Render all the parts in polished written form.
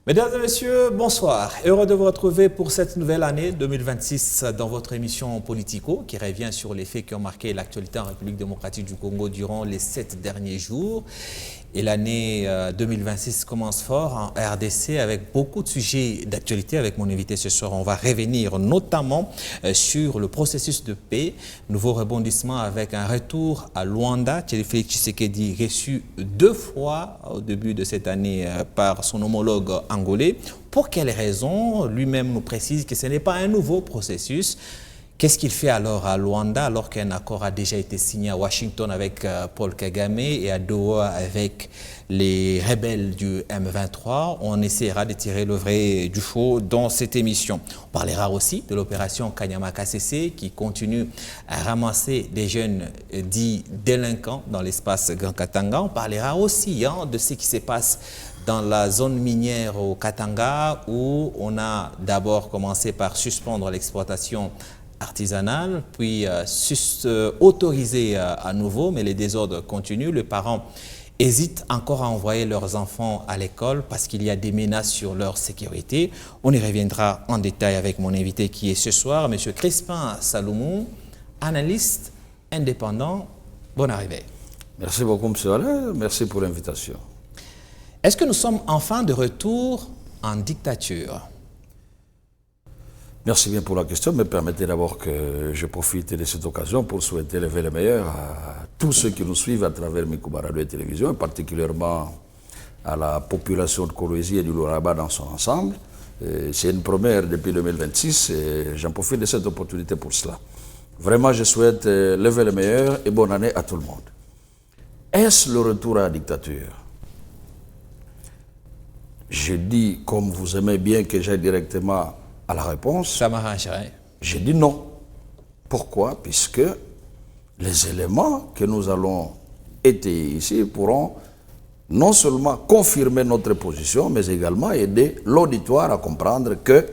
Mesdames et messieurs, bonsoir. Heureux de vous retrouver pour cette nouvelle année 2026 dans votre émission Politico qui revient sur les faits qui ont marqué l'actualité en République démocratique du Congo durant les 7 derniers jours. Et l'année 2026 commence fort en RDC avec beaucoup de sujets d'actualité. Avec mon invité ce soir, on va revenir notamment sur le processus de paix, nouveau rebondissement avec un retour à Luanda. Félix Tshisekedi reçu 2 fois au début de cette année par son homologue angolais. Pour quelles raisons? Lui-même nous précise que ce n'est pas un nouveau processus. Qu'est-ce qu'il fait alors à Luanda alors qu'un accord a déjà été signé à Washington avec Paul Kagame et à Doha avec les rebelles du M23? On essaiera de tirer le vrai du faux dans cette émission. On parlera aussi de l'opération Kanyama KCC qui continue à ramasser des jeunes dits délinquants dans l'espace Grand Katanga. On parlera aussi de ce qui se passe dans la zone minière au Katanga où on a d'abord commencé par suspendre l'exploitation artisanale, puis autorisé à nouveau, mais les désordres continuent. Les parents hésitent encore à envoyer leurs enfants à l'école parce qu'il y a des menaces sur leur sécurité. On y reviendra en détail avec mon invité qui est ce soir, M. Crispin Salomon, analyste indépendant. Bonne arrivée. Merci beaucoup, M. Alain. Merci pour l'invitation. Est-ce que nous sommes enfin de retour en dictature? Merci bien pour la question, mais permettez d'abord que je profite de cette occasion pour souhaiter le meilleur à tous ceux qui nous suivent à travers Mikouba Radio et Télévision, et particulièrement à la population de Kolwezi et du Loraba dans son ensemble. C'est une première depuis 2026 et j'en profite de cette opportunité pour cela. Vraiment, je souhaite le meilleur et bonne année à tout le monde. Est-ce le retour à la dictature? Je dis, comme vous aimez bien que j'aille directement à la réponse, ça m'arrangerait. J'ai dit non. Pourquoi? Puisque les éléments que nous allons étayer ici pourront non seulement confirmer notre position, mais également aider l'auditoire à comprendre que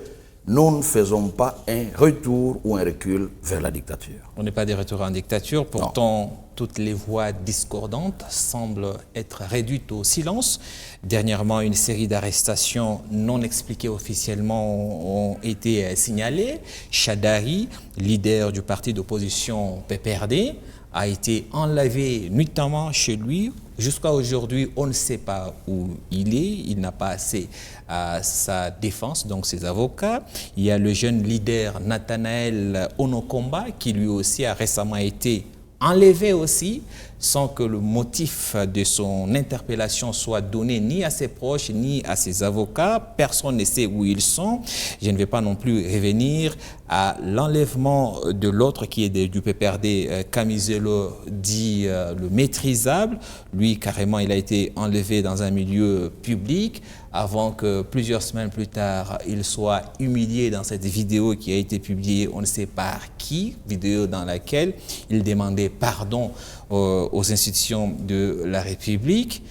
nous ne faisons pas un retour ou un recul vers la dictature. On n'est pas des retours en dictature, pourtant toutes les voix discordantes semblent être réduites au silence. Dernièrement, une série d'arrestations non expliquées officiellement ont été signalées. Chadari, leader du parti d'opposition PPRD, a été enlevé nuitamment chez lui. Jusqu'à aujourd'hui, on ne sait pas où il est. Il n'a pas assez à sa défense, donc ses avocats. Il y a le jeune leader Nathanaël Onokomba qui lui aussi a récemment été enlevé aussi, sans que le motif de son interpellation soit donné ni à ses proches ni à ses avocats. Personne ne sait où ils sont. Je ne vais pas non plus revenir à l'enlèvement de l'autre qui est du PPRD, Camizelo, dit le maîtrisable. Lui, carrément, il a été enlevé dans un milieu public avant que plusieurs semaines plus tard, il soit humilié dans cette vidéo qui a été publiée, on ne sait par qui, vidéo dans laquelle il demandait pardon aux institutions de la République.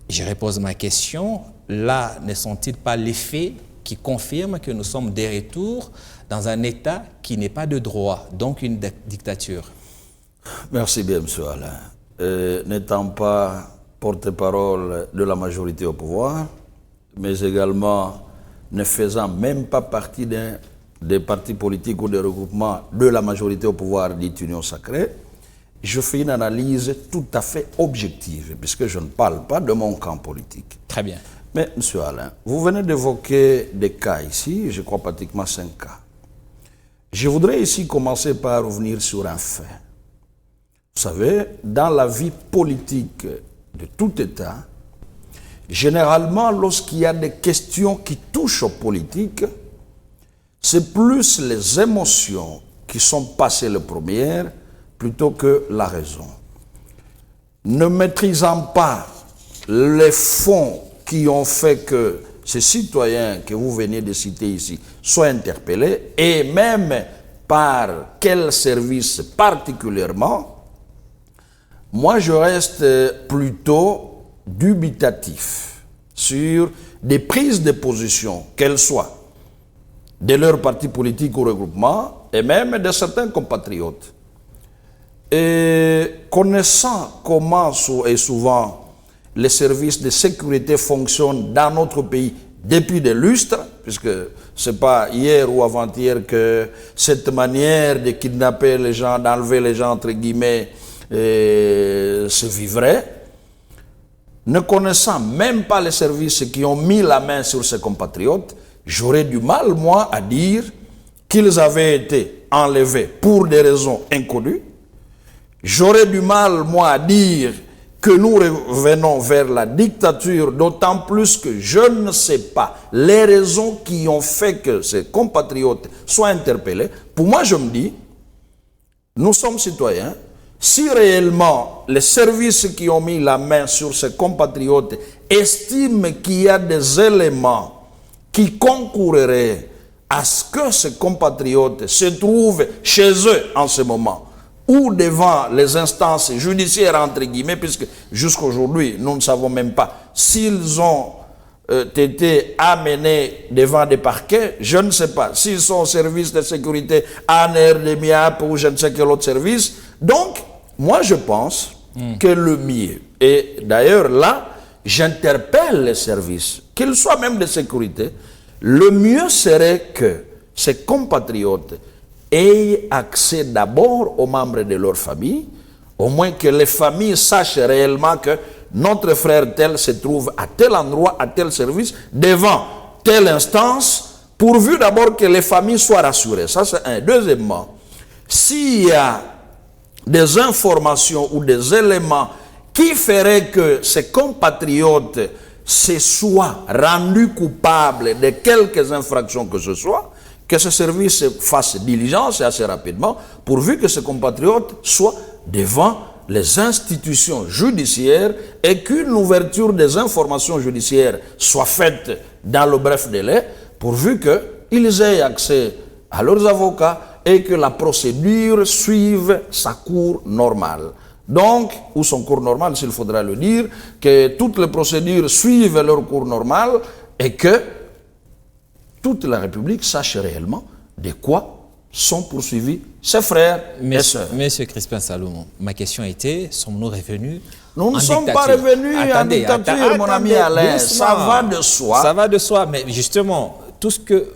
Je repose ma question, là ne sont-ils pas les faits qui confirment que nous sommes de retour dans un État qui n'est pas de droit, donc une dictature? Merci bien, M. Alain. N'étant pas porte-parole de la majorité au pouvoir, mais également ne faisant même pas partie des partis politiques ou des regroupements de la majorité au pouvoir dite Union Sacrée, je fais une analyse tout à fait objective, puisque je ne parle pas de mon camp politique. Très bien. Mais, M. Alain, vous venez d'évoquer des cas ici, je crois pratiquement 5 cas. Je voudrais ici commencer par revenir sur un fait. Vous savez, dans la vie politique de tout État, généralement, lorsqu'il y a des questions qui touchent aux politiques, c'est plus les émotions qui sont passées les premières plutôt que la raison. Ne maîtrisant pas les fonds qui ont fait que ces citoyens que vous venez de citer ici soient interpellés, et même par quel service particulièrement, moi je reste plutôt dubitatif sur des prises de position, qu'elles soient de leur parti politique ou regroupement, et même de certains compatriotes. Et connaissant comment et souvent les services de sécurité fonctionnent dans notre pays depuis des lustres, puisque ce n'est pas hier ou avant-hier que cette manière de kidnapper les gens, d'enlever les gens, entre guillemets, se vivrait. Ne connaissant même pas les services qui ont mis la main sur ses compatriotes, j'aurais du mal, moi, à dire qu'ils avaient été enlevés pour des raisons inconnues. J'aurais du mal, moi, à dire que nous revenons vers la dictature, d'autant plus que je ne sais pas les raisons qui ont fait que ces compatriotes soient interpellés. Pour moi, je me dis, nous sommes citoyens. Si réellement les services qui ont mis la main sur ces compatriotes estiment qu'il y a des éléments qui concourraient à ce que ces compatriotes se trouvent chez eux en ce moment, ou devant les instances judiciaires, entre guillemets, puisque jusqu'aujourd'hui, nous ne savons même pas s'ils ont été amenés devant des parquets, je ne sais pas s'ils sont au service de sécurité, ANR, ou je ne sais quel autre service. Donc, moi, je pense que le mieux, et d'ailleurs là, j'interpelle les services, qu'ils soient même de sécurité, le mieux serait que ces compatriotes aient accès d'abord aux membres de leur famille, au moins que les familles sachent réellement que notre frère tel se trouve à tel endroit, à tel service, devant telle instance, pourvu d'abord que les familles soient rassurées. Ça, c'est un. Deuxièmement, s'il y a des informations ou des éléments qui feraient que ces compatriotes se soient rendus coupables de quelques infractions que ce soit, que ce service fasse diligence et assez rapidement, pourvu que ces compatriotes soient devant les institutions judiciaires et qu'une ouverture des informations judiciaires soit faite dans le bref délai, pourvu qu'ils aient accès à leurs avocats et que la procédure suive sa cours normale. Donc, ou son cours normal, s'il faudra le dire, que toutes les procédures suivent leur cours normal et que toute la République sache réellement de quoi sont poursuivis ses frères et sœurs. Monsieur Crispin Salomon, ma question était, sommes-nous revenus Nous ne en sommes dictature? pas revenus en dictature, mon ami Alain. Ça va de soi. Ça va de soi, mais justement, tout ce que...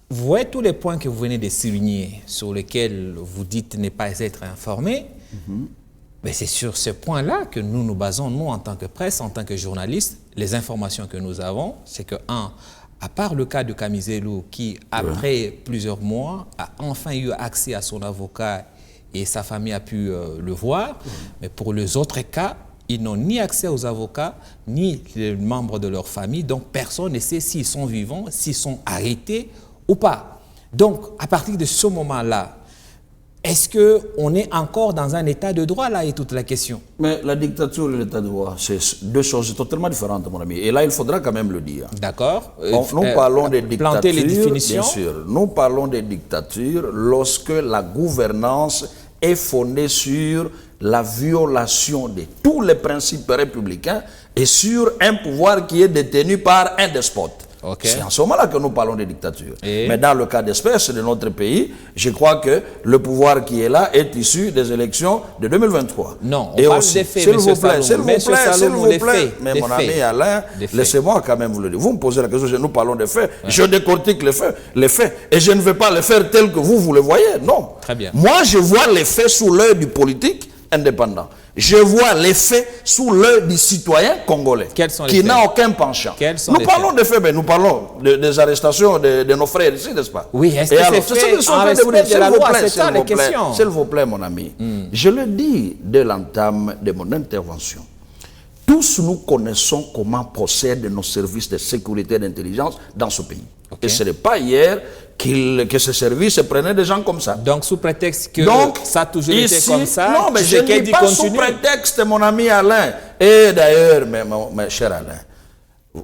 Vous voyez tous les points que vous venez de souligner, sur lesquels vous dites ne pas être informé, mais c'est sur ce point-là que nous nous basons, nous, en tant que presse, en tant que journalistes. Les informations que nous avons, c'est que, à part le cas de Kamizelou, qui, après plusieurs mois, a enfin eu accès à son avocat et sa famille a pu le voir, mais pour les autres cas, ils n'ont ni accès aux avocats, ni les membres de leur famille, donc personne ne sait s'ils sont vivants, s'ils sont arrêtés ou pas. Donc, à partir de ce moment-là, est-ce qu'on est encore dans un état de droit, là, est toute la question? Mais la dictature et l'état de droit, c'est deux choses totalement différentes, mon ami. Et là, il faudra quand même le dire. D'accord. Nous parlons des dictatures, planter les définitions. Bien sûr. Nous parlons des dictatures lorsque la gouvernance est fondée sur la violation de tous les principes républicains et sur un pouvoir qui est détenu par un despote. Okay. C'est en ce moment-là que nous parlons de dictature. Mais dans le cas d'espèce de notre pays, je crois que le pouvoir qui est là est issu des élections de 2023. Non, on parle des faits, s'il vous plaît, mais des mon faits. ami Alain, laissez-moi quand même vous le dire. Vous me posez la question, nous parlons des faits, je décortique les faits, et je ne vais pas les faire tels que vous le voyez, non. Très bien. Moi, je vois les faits sous l'œil du politique indépendant. Je vois les faits sous l'œil du citoyen congolais qui n'a aucun penchant. Nous parlons des faits, mais nous parlons des arrestations de nos frères ici, n'est-ce pas? Oui, est-ce que c'est fait en respect de la loi? C'est ça la question. S'il vous plaît, mon ami. Je le dis dès l'entame de mon intervention. Tous nous connaissons comment procèdent nos services de sécurité et d'intelligence dans ce pays. Okay. Et ce n'est pas hier que ces services prenaient des gens comme ça. Donc, sous prétexte que ça a toujours été comme ça, non, mais je ne dis pas sous prétexte, mon ami Alain. Et d'ailleurs, mes cher Alain,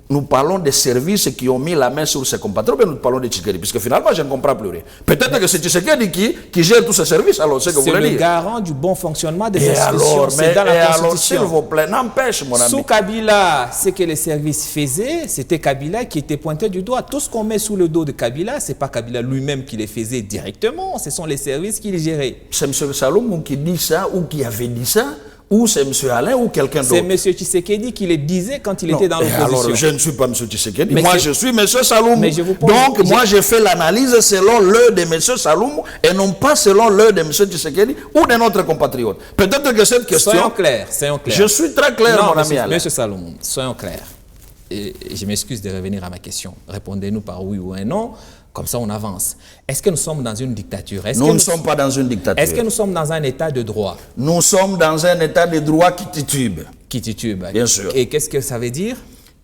nous parlons des services qui ont mis la main sur ces compatriotes, mais nous parlons de Tshisekedi, puisque finalement, je ne comprends plus rien. Peut-être que c'est Tshisekedi qui gère tous ces services, alors c'est que vous voulez dire. C'est le garant du bon fonctionnement des institutions, c'est dans la Constitution. S'il vous plaît, n'empêche, mon ami. Sous Kabila, ce que les services faisaient, c'était Kabila qui était pointé du doigt. Tout ce qu'on met sous le dos de Kabila, ce n'est pas Kabila lui-même qui les faisait directement, ce sont les services qui les géraient. C'est M. Salomon qui dit ça, ou qui avait dit ça, ou c'est M. Alain ou quelqu'un d'autre. C'est M. Tshisekedi qui le disait quand il était dans l'opposition. Alors, je ne suis pas M. Tshisekedi. Mais moi, je suis M. Saloum. Donc, moi, j'ai fait l'analyse selon l'heure de M. Saloum et non pas selon l'heure de M. Tshisekedi ou de notre compatriote. Peut-être que cette question... Soyons clairs. Je suis très clair, mon ami Alain. M. Saloum, soyons clairs. Et je m'excuse de revenir à ma question. Répondez-nous par oui ou un non. Comme ça, on avance. Est-ce que nous sommes dans une dictature? Nous ne sommes pas dans une dictature. Est-ce que nous sommes dans un état de droit? Nous sommes dans un état de droit qui titube. Qui titube. Bien sûr. Et qu'est-ce que ça veut dire?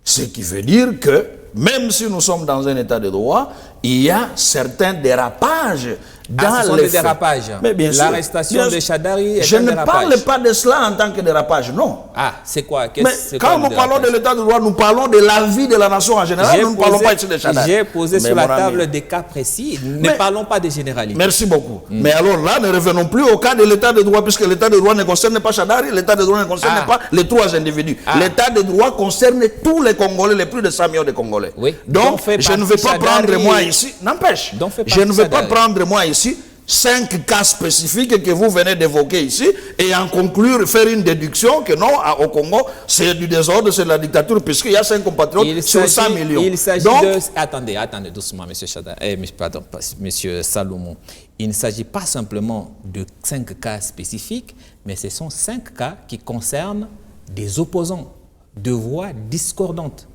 Ce qui veut dire que, même si nous sommes dans un état de droit, il y a certains dérapages dans ce sont les des dérapages. Mais bien sûr. L'arrestation de Chadari est Je un ne dérapage. parle pas de cela en tant que dérapage, non. Ah, c'est quoi? Mais quand nous parlons de l'état de droit, nous parlons de la vie de la nation en général, nous ne parlons pas ici de Chadari. J'ai posé sur la table des cas précis, ne parlons pas de généralité. Merci beaucoup. Mais alors là, ne revenons plus au cas de l'état de droit, puisque l'état de droit ne concerne pas Chadari, l'état de droit ne concerne pas les trois individus. L'état de droit concerne tous les Congolais, les plus de 100 millions de Congolais. Oui. Donc, je ne vais pas prendre moi ici, n'empêche, je ne vais pas prendre moi ici 5 cas spécifiques que vous venez d'évoquer ici et en conclure, faire une déduction que non, au Congo, c'est du désordre, c'est de la dictature, puisqu'il y a 5 compatriotes sur 100 millions. Il s'agit de... Attendez doucement, M. Chadari, pardon, M. Salomon. Il ne s'agit pas simplement de 5 cas spécifiques, mais ce sont 5 cas qui concernent des opposants, de voix discordantes.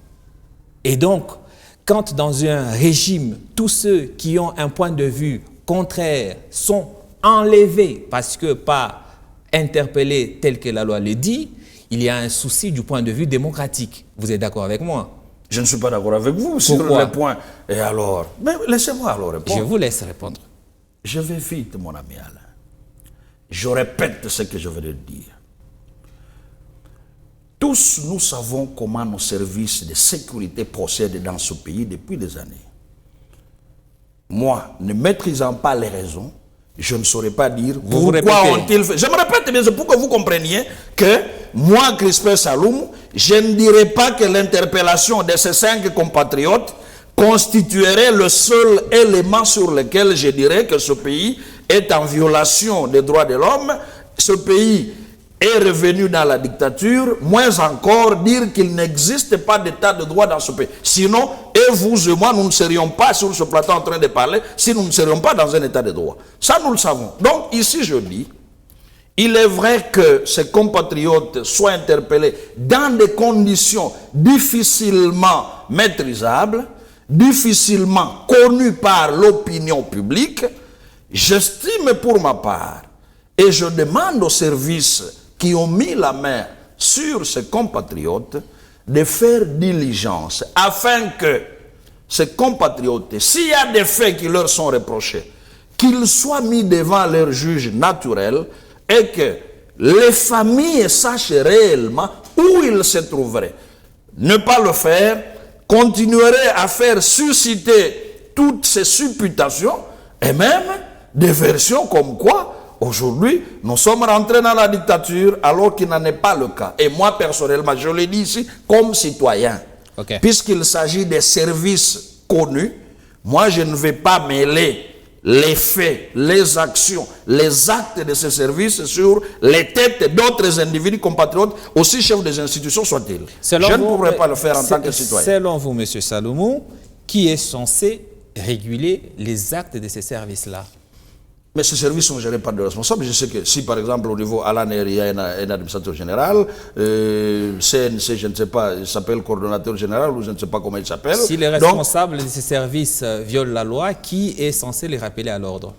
Et donc, quand dans un régime, tous ceux qui ont un point de vue contraire sont enlevés parce que pas interpellés tel que la loi le dit, il y a un souci du point de vue démocratique. Vous êtes d'accord avec moi? Je ne suis pas d'accord avec vous sur le point. Et alors? Mais laissez-moi alors répondre. Je vous laisse répondre. Je vais vite, mon ami Alain. Je répète ce que je venais de dire. Tous, nous savons comment nos services de sécurité procèdent dans ce pays depuis des années. Moi, ne maîtrisant pas les raisons, je ne saurais pas dire pourquoi ont-ils fait. Je me répète bien, c'est pour que vous compreniez que moi, Crispin Saloum, je ne dirais pas que l'interpellation de ces 5 compatriotes constituerait le seul élément sur lequel je dirais que ce pays est en violation des droits de l'homme. Ce pays est revenu dans la dictature, moins encore dire qu'il n'existe pas d'état de droit dans ce pays. Sinon, et vous et moi, nous ne serions pas sur ce plateau en train de parler si nous ne serions pas dans un état de droit. Ça, nous le savons. Donc, ici, je dis, il est vrai que ces compatriotes soient interpellés dans des conditions difficilement maîtrisables, difficilement connues par l'opinion publique. J'estime pour ma part, et je demande aux services qui ont mis la main sur ces compatriotes de faire diligence afin que ces compatriotes, s'il y a des faits qui leur sont reprochés, qu'ils soient mis devant leur juge naturel et que les familles sachent réellement où ils se trouveraient. Ne pas le faire continuerait à faire susciter toutes ces supputations et même des versions comme quoi aujourd'hui, nous sommes rentrés dans la dictature alors qu'il n'en est pas le cas. Et moi, personnellement, je le dis ici comme citoyen. Puisqu'il s'agit des services connus, moi, je ne vais pas mêler les faits, les actions, les actes de ces services sur les têtes d'autres individus compatriotes, aussi chefs des institutions soient-ils. Je ne pourrais pas le faire en tant que citoyen. Selon vous, M. Salomon, qui est censé réguler les actes de ces services-là? Mais ces services sont gérés par des responsables. Je sais que si, par exemple, au niveau Alain, il y a un administrateur général, CNC, je ne sais pas, il s'appelle coordonnateur général ou je ne sais pas comment il s'appelle. Si les responsables de ces services violent la loi, qui est censé les rappeler à l'ordre?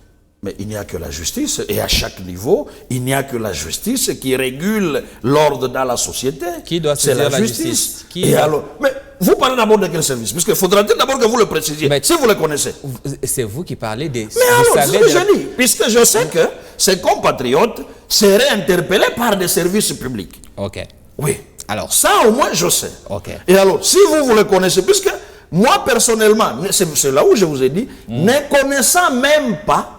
Mais il n'y a que la justice, et à chaque niveau, il n'y a que la justice qui régule l'ordre dans la société. Qui doit saisir la justice? Et alors, mais vous parlez d'abord de quel service? Puisque faudra-t-il d'abord que vous le précisiez, si vous le connaissez. C'est vous qui parlez des... Mais alors, c'est ce que je dis, puisque je sais que ces compatriotes seraient interpellés par des services publics. Ok. Oui. Alors. Ça, au moins, je sais. Ok. Et alors, si vous le connaissez, puisque moi, personnellement, c'est là où je vous ai dit, ne connaissant même pas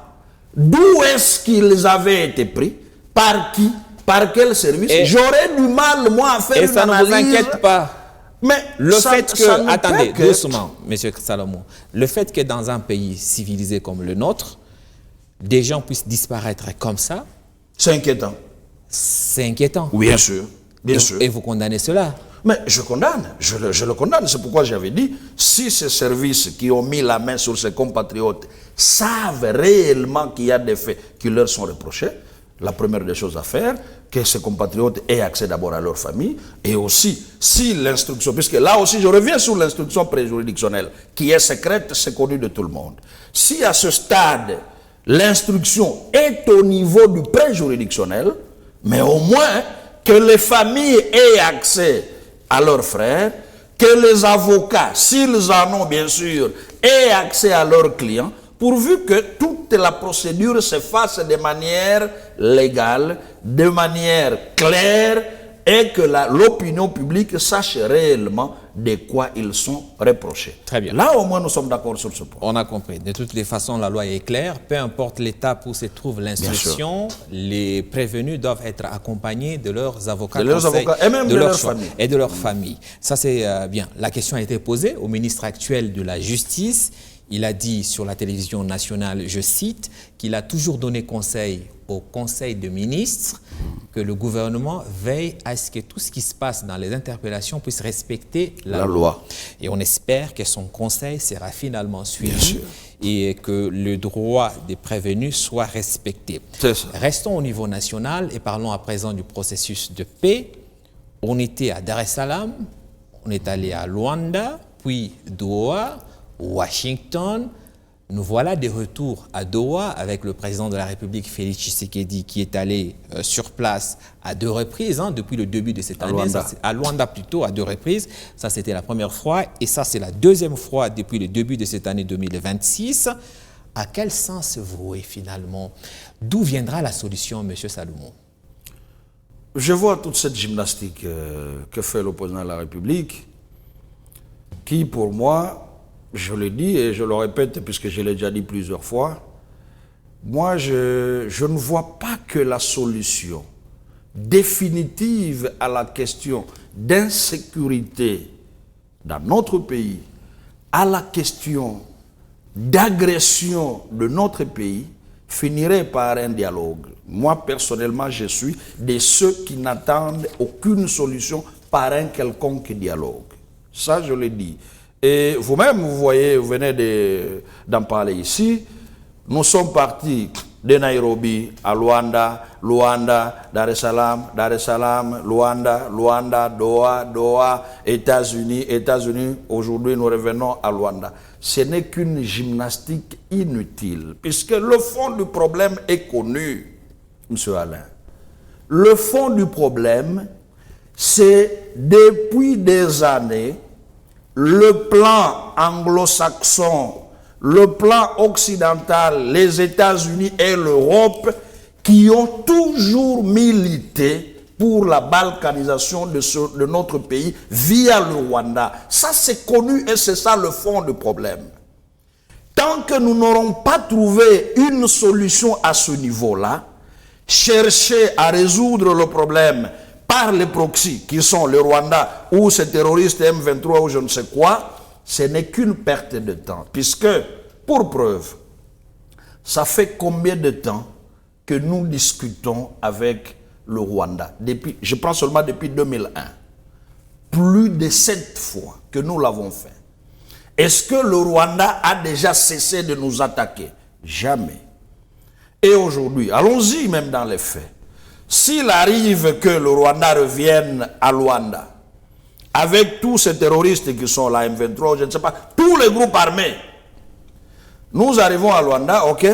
d'où est-ce qu'ils avaient été pris, par qui, par quel service, j'aurais du mal, moi, à faire une analyse. Et ça ne vous inquiète pas? Mais le fait que, attendez, doucement, M. Salomon, le fait que dans un pays civilisé comme le nôtre, des gens puissent disparaître comme ça, c'est inquiétant. C'est inquiétant. Bien sûr, bien sûr. Et vous condamnez cela? Mais je condamne, je le condamne. C'est pourquoi j'avais dit, si ces services qui ont mis la main sur ses compatriotes savent réellement qu'il y a des faits qui leur sont reprochés, la première des choses à faire, que ces compatriotes aient accès d'abord à leur famille, et aussi, si l'instruction, puisque là aussi je reviens sur l'instruction préjuridictionnelle, qui est secrète, c'est connu de tout le monde. Si à ce stade, l'instruction est au niveau du préjuridictionnel, mais au moins que les familles aient accès à leurs frères, que les avocats, s'ils en ont bien sûr, aient accès à leurs clients, pourvu que toute la procédure se fasse de manière légale, de manière claire, et que l'opinion publique sache réellement de quoi ils sont reprochés. Très bien. Là, au moins, nous sommes d'accord sur ce point. On a compris. De toutes les façons, la loi est claire. Peu importe l'étape où se trouve l'instruction, les prévenus doivent être accompagnés de leurs avocats. De leurs avocats et même de leur famille. Et de leur famille. Ça, c'est bien. La question a été posée au ministre actuel de la Justice. Il a dit sur la télévision nationale, je cite, qu'il a toujours donné conseil au Conseil de ministres que le gouvernement veille à ce que tout ce qui se passe dans les interpellations puisse respecter la loi. Et on espère que son conseil sera finalement suivi et que le droit des prévenus soit respecté. Restons au niveau national et parlons à présent du processus de paix. On était à Dar es Salaam, on est allé à Luanda, puis Doha, Washington. Nous voilà de retour à Doha avec le président de la République, Félix Tshisekedi, qui est allé sur place à 2 reprises, depuis le début de cette année. À Luanda plutôt, à 2 reprises. Ça, c'était la première fois. Et ça, c'est la deuxième fois depuis le début de cette année 2026. À quel sens vouer finalement? D'où viendra la solution, M. Salomon? Je vois toute cette gymnastique que fait le président de la République, qui pour moi, je le dis et je le répète puisque je l'ai déjà dit plusieurs fois, moi je ne vois pas que la solution définitive à la question d'insécurité dans notre pays, à la question d'agression de notre pays, finirait par un dialogue. Moi personnellement, je suis de ceux qui n'attendent aucune solution par un quelconque dialogue. Ça, je le dis. Et vous-même, vous voyez, vous venez d'en parler ici. Nous sommes partis de Nairobi à Luanda, Dar es Salaam, Luanda, Doha, États-Unis. Aujourd'hui, nous revenons à Luanda. Ce n'est qu'une gymnastique inutile, puisque le fond du problème est connu, M. Alain. Le fond du problème, c'est depuis des années, le plan anglo-saxon, le plan occidental, les États-Unis et l'Europe qui ont toujours milité pour la balkanisation de notre pays via le Rwanda. Ça, c'est connu et c'est ça le fond du problème. Tant que nous n'aurons pas trouvé une solution à ce niveau-là, chercher à résoudre le problème par les proxys qui sont le Rwanda ou ces terroristes M23 ou je ne sais quoi, ce n'est qu'une perte de temps. Puisque, pour preuve, ça fait combien de temps que nous discutons avec le Rwanda? Je prends seulement depuis 2001. Plus de 7 fois que nous l'avons fait. Est-ce que le Rwanda a déjà cessé de nous attaquer? Jamais. Et aujourd'hui, allons-y même dans les faits. S'il arrive que le Rwanda revienne à Luanda, avec tous ces terroristes qui sont là, M23, je ne sais pas, tous les groupes armés, nous arrivons à Luanda, ok,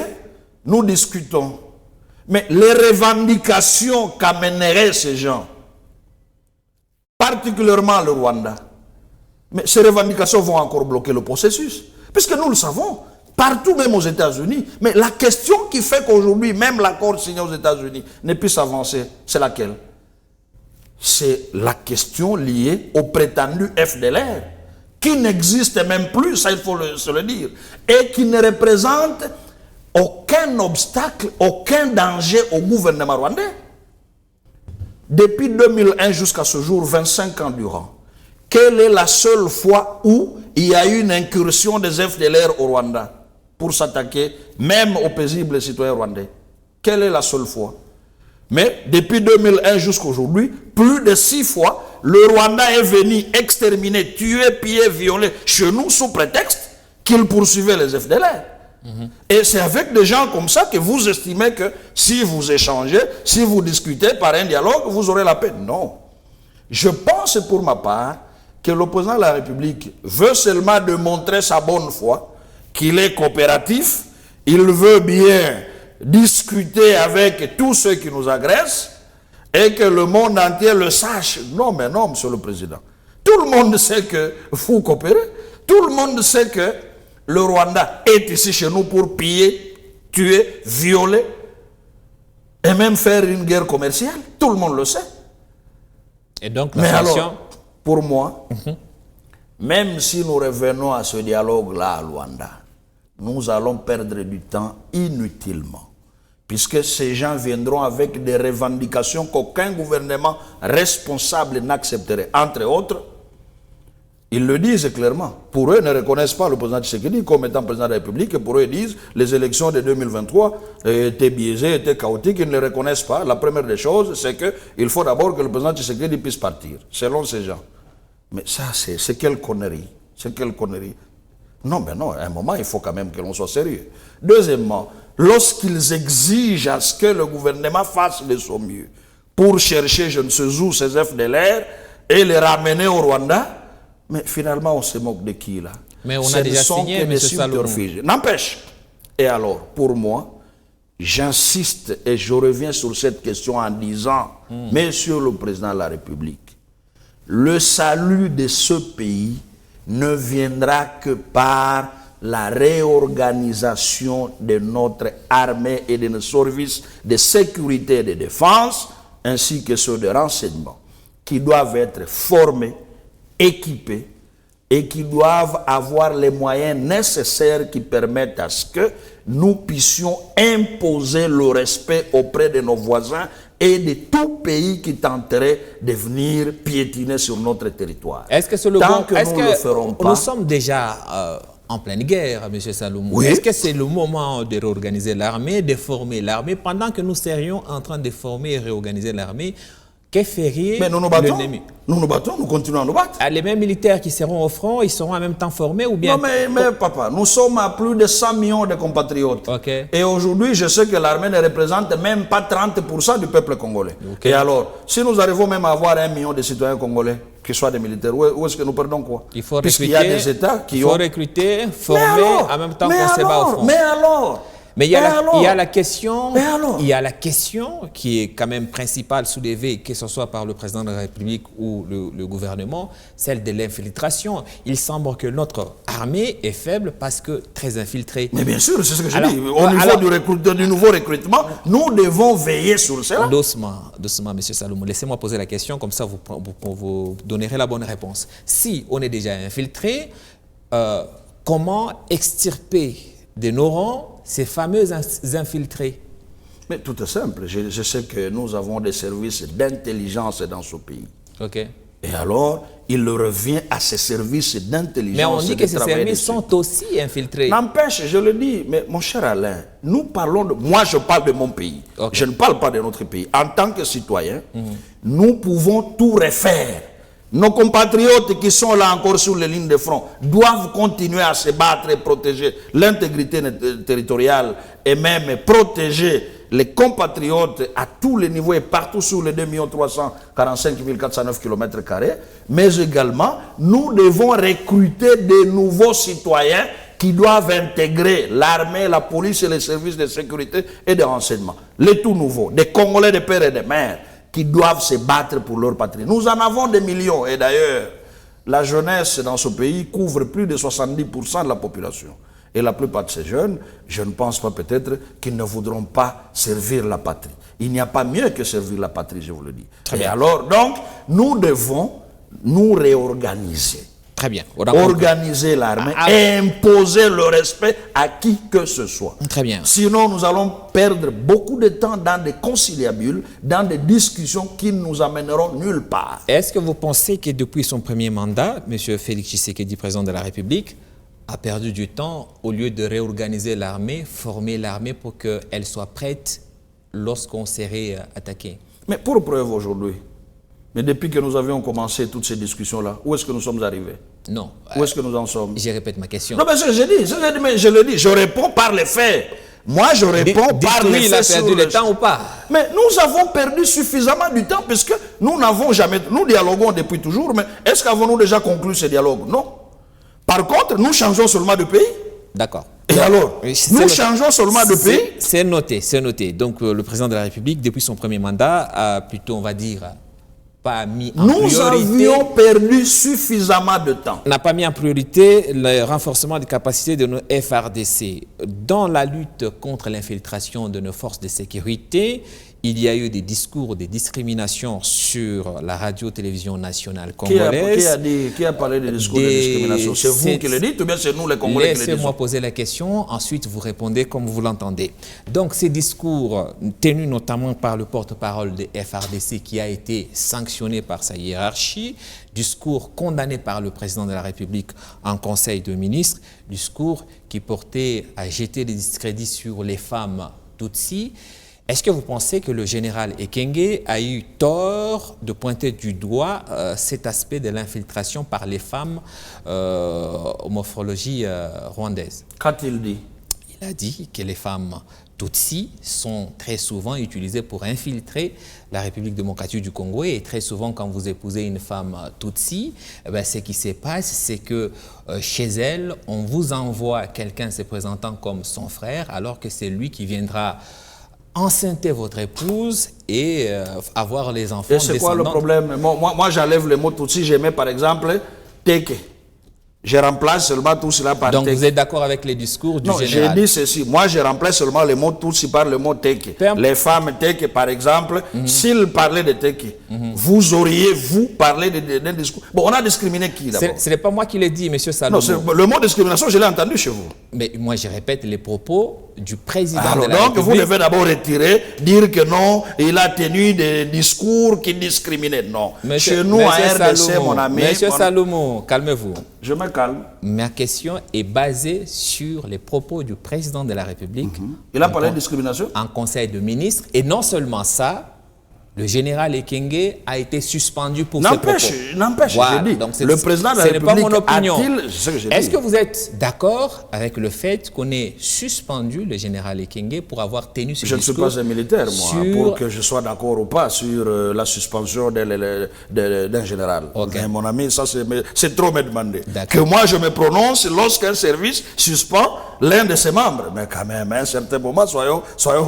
nous discutons. Mais les revendications qu'amèneraient ces gens, particulièrement le Rwanda, mais ces revendications vont encore bloquer le processus. Puisque nous le savons, partout même aux États-Unis. Mais la question qui fait qu'aujourd'hui, même l'accord signé aux États-Unis ne puisse avancer, c'est laquelle? C'est la question liée au prétendu FDLR, qui n'existe même plus, ça il faut se le dire, et qui ne représente aucun obstacle, aucun danger au gouvernement rwandais. Depuis 2001 jusqu'à ce jour, 25 ans durant, quelle est la seule fois où il y a eu une incursion des FDLR au Rwanda pour s'attaquer même aux paisibles citoyens rwandais? Quelle est la seule fois? Mais depuis 2001 jusqu'à aujourd'hui, plus de 6 fois, le Rwanda est venu exterminer, tuer, piller, violer chez nous sous prétexte qu'il poursuivait les FDLR. Et c'est avec des gens comme ça que vous estimez que si vous échangez, si vous discutez par un dialogue, vous aurez la paix. Non. Je pense pour ma part que le président de la République veut seulement démontrer sa bonne foi, qu'il est coopératif, il veut bien discuter avec tous ceux qui nous agressent et que le monde entier le sache. Non, mais non, monsieur le président. Tout le monde sait que vous coopérez. Tout le monde sait que le Rwanda est ici chez nous pour piller, tuer, violer et même faire une guerre commerciale. Tout le monde le sait. Et donc, mais alors, pour moi, même si nous revenons à ce dialogue-là à Luanda, nous allons perdre du temps inutilement. Puisque ces gens viendront avec des revendications qu'aucun gouvernement responsable n'accepterait. Entre autres, ils le disent clairement. Pour eux, ils ne reconnaissent pas le président Tshisekedi comme étant président de la République. Et pour eux, ils disent que les élections de 2023 étaient biaisées, étaient chaotiques. Ils ne le reconnaissent pas. La première des choses, c'est qu'il faut d'abord que le président Tshisekedi puisse partir, selon ces gens. Mais ça, c'est quelle connerie. C'est quelle connerie. Non, mais non, à un moment, il faut quand même que l'on soit sérieux. Deuxièmement, lorsqu'ils exigent à ce que le gouvernement fasse de son mieux pour chercher, je ne sais où, ces FDLR et les ramener au Rwanda, mais finalement, on se moque de qui, là? Mais on a déjà signé, M. Salomon. N'empêche. Et alors, pour moi, j'insiste et je reviens sur cette question en disant, Monsieur le Président de la République, le salut de ce pays ne viendra que par la réorganisation de notre armée et de nos services de sécurité et de défense, ainsi que ceux de renseignement, qui doivent être formés, équipés et qui doivent avoir les moyens nécessaires qui permettent à ce que nous puissions imposer le respect auprès de nos voisins et de tout pays qui tenterait de venir piétiner sur notre territoire. Est-ce que c'est le Tant bon... que nous ne le ferons pas... Nous sommes déjà en pleine guerre, M. Salomon. Oui. Est-ce que c'est le moment de réorganiser l'armée, de former l'armée, pendant que nous serions en train de former et réorganiser l'armée? Que ferait l'ennemi? Nous nous battons, nous continuons à nous battre. Les mêmes militaires qui seront au front, ils seront en même temps formés ou bien... Non, mais papa, nous sommes à plus de 100 millions de compatriotes. Okay. Et aujourd'hui, je sais que l'armée ne représente même pas 30% du peuple congolais. Okay. Et alors, si nous arrivons même à avoir 1 million de citoyens congolais, qui soient des militaires, où est-ce que nous perdons quoi? Il faut recruter, y a des États qui il faut recruter, former, en même temps qu'on se bat au front. Mais alors Mais il y a la question qui est quand même principale soulevée, que ce soit par le président de la République ou le gouvernement, celle de l'infiltration. Il semble que notre armée est faible parce que très infiltrée. Mais bien sûr, c'est ce que je dis. Au niveau du nouveau recrutement, nous devons veiller sur cela. Doucement, M. Salomon. Laissez-moi poser la question, comme ça vous donnerez la bonne réponse. Si on est déjà infiltré, comment extirper de nos rangs ces fameux infiltrés? Mais tout est simple. Je sais que nous avons des services d'intelligence dans ce pays. Ok. Et alors, il revient à ces services d'intelligence. Mais on dit que ces services sont aussi infiltrés. N'empêche, je le dis, mais mon cher Alain, nous parlons de... Moi, je parle de mon pays. Okay. Je ne parle pas de notre pays. En tant que citoyen, nous pouvons tout refaire. Nos compatriotes qui sont là encore sur les lignes de front doivent continuer à se battre et protéger l'intégrité territoriale et même protéger les compatriotes à tous les niveaux et partout sur les 2 345 409 km². Mais également, nous devons recruter de nouveaux citoyens qui doivent intégrer l'armée, la police et les services de sécurité et de renseignement. Les tout nouveaux, des Congolais de père et de mère, qui doivent se battre pour leur patrie. Nous en avons des millions. Et d'ailleurs, la jeunesse dans ce pays couvre plus de 70% de la population. Et la plupart de ces jeunes, je ne pense pas peut-être qu'ils ne voudront pas servir la patrie. Il n'y a pas mieux que servir la patrie, je vous le dis. Très bien. Et alors, donc, nous devons nous réorganiser. Très bien. Organiser l'armée et imposer le respect à qui que ce soit. Très bien. Sinon, nous allons perdre beaucoup de temps dans des conciliabules, dans des discussions qui ne nous amèneront nulle part. Est-ce que vous pensez que depuis son premier mandat, M. Félix Tshisekedi, président de la République, a perdu du temps au lieu de réorganiser l'armée, former l'armée pour qu'elle soit prête lorsqu'on serait attaqué. Mais pour preuve aujourd'hui, mais depuis que nous avions commencé toutes ces discussions-là, où est-ce que nous sommes arrivés? Non. Où est-ce que nous en sommes? Je répète ma question. Non, mais je le dis, je réponds par les faits. Moi, je réponds par les faits. Il a perdu le temps ou pas? Mais nous avons perdu suffisamment du temps puisque nous n'avons jamais... Nous dialoguons depuis toujours, mais est-ce qu'avons-nous déjà conclu ce dialogue? Non. Par contre, nous changeons seulement de pays. D'accord. Et alors, nous changeons seulement de pays. C'est noté, c'est noté. Donc, le président de la République, depuis son premier mandat, a plutôt, on va dire, pas mis en priorité... Nous avions perdu suffisamment de temps. N'a pas mis en priorité le renforcement des capacités de nos FARDC. Dans la lutte contre l'infiltration de nos forces de sécurité, il y a eu des discours de discrimination sur la radio-télévision nationale congolaise. Qui a parlé de discours de discrimination? C'est vous qui le dites ou bien c'est nous les Congolais qui le disons? Laissez-moi poser la question, ensuite vous répondez comme vous l'entendez. Donc ces discours tenus notamment par le porte-parole de FARDC qui a été sanctionné par sa hiérarchie, discours condamné par le président de la République en Conseil de ministres, discours qui portait à jeter des discrédits sur les femmes Tutsi. Est-ce que vous pensez que le général Ekenge a eu tort de pointer du doigt cet aspect de l'infiltration par les femmes morphologie rwandaise? Qu'a-t-il dit? Il a dit que les femmes Tutsi sont très souvent utilisées pour infiltrer la République démocratique du Congo et très souvent quand vous épousez une femme Tutsi, ce qui se passe c'est que chez elle, on vous envoie quelqu'un se présentant comme son frère alors que c'est lui qui viendra enceinter votre épouse et avoir les enfants. Et c'est quoi le problème? Moi j'enlève le mot Tutsi, je mets par exemple Teke. Je remplace seulement tout cela par Donc Teke. vous êtes d'accord avec les discours du général? Non, j'ai dit ceci. Moi, je remplace seulement le mot Tutsi par le mot Teke. Les femmes Teke, par exemple, s'ils parlaient de Teke, vous auriez, vous, parlé d'un discours. Bon, on a discriminé qui d'abord? Ce n'est pas moi qui l'ai dit, M. Salomon. Non, le mot discrimination, je l'ai entendu chez vous. Mais moi, je répète les propos du président de la République. Donc, vous devez d'abord retirer, dire que non, il a tenu des discours qui discriminaient. Non. Chez nous, à RDC, mon ami... Monsieur Salomon, calmez-vous. Je me calme. Ma question est basée sur les propos du président de la République. Il a parlé de discrimination? En Conseil de ministres. Et non seulement ça, le général Ekenge a été suspendu pour ses propos. N'empêche, voilà. je dis, donc le président de la République pas mon opinion. Est-ce que vous êtes d'accord avec le fait qu'on ait suspendu le général Ekenge pour avoir tenu ce discours? Je ne suis pas un militaire, moi, pour que je sois d'accord ou pas sur la suspension d'un général. Okay. Mais mon ami, ça c'est trop me demander. Que moi je me prononce lorsqu'un service suspend l'un de ses membres. Mais quand même, à un certain moment, soyons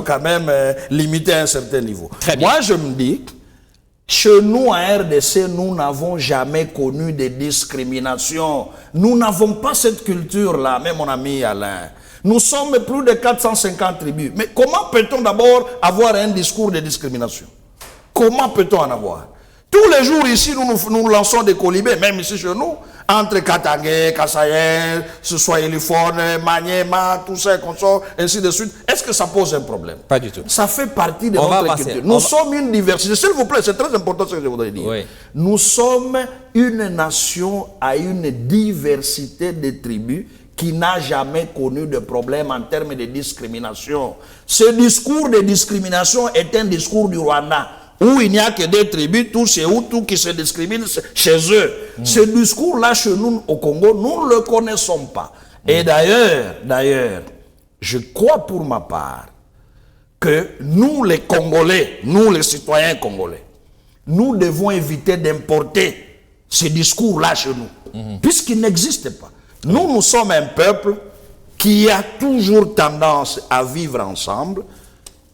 quand même limités à un certain niveau. Très bien. Moi, je me dis, chez nous, à RDC, nous n'avons jamais connu de discrimination. Nous n'avons pas cette culture-là, même mon ami Alain. Nous sommes plus de 450 tribus. Mais comment peut-on d'abord avoir un discours de discrimination? Comment peut-on en avoir? Tous les jours ici, nous lançons des colibés, même ici chez nous, entre Katangé, Kassayen, Swahilifone, Maniema, tout ça, ainsi de suite. Est-ce que ça pose un problème? Pas du tout. Ça fait partie de notre culture. Nous sommes une diversité. S'il vous plaît, c'est très important ce que je voudrais dire. Oui. Nous sommes une nation à une diversité de tribus qui n'a jamais connu de problème en termes de discrimination. Ce discours de discrimination est un discours du Rwanda, où il n'y a que des tribus, tous ces Hutus qui se discriminent chez eux. Ce discours-là, chez nous, au Congo, nous ne le connaissons pas. Et d'ailleurs, je crois pour ma part que nous, les Congolais, nous, les citoyens congolais, nous devons éviter d'importer ce discours-là chez nous, puisqu'il n'existe pas. Nous sommes un peuple qui a toujours tendance à vivre ensemble,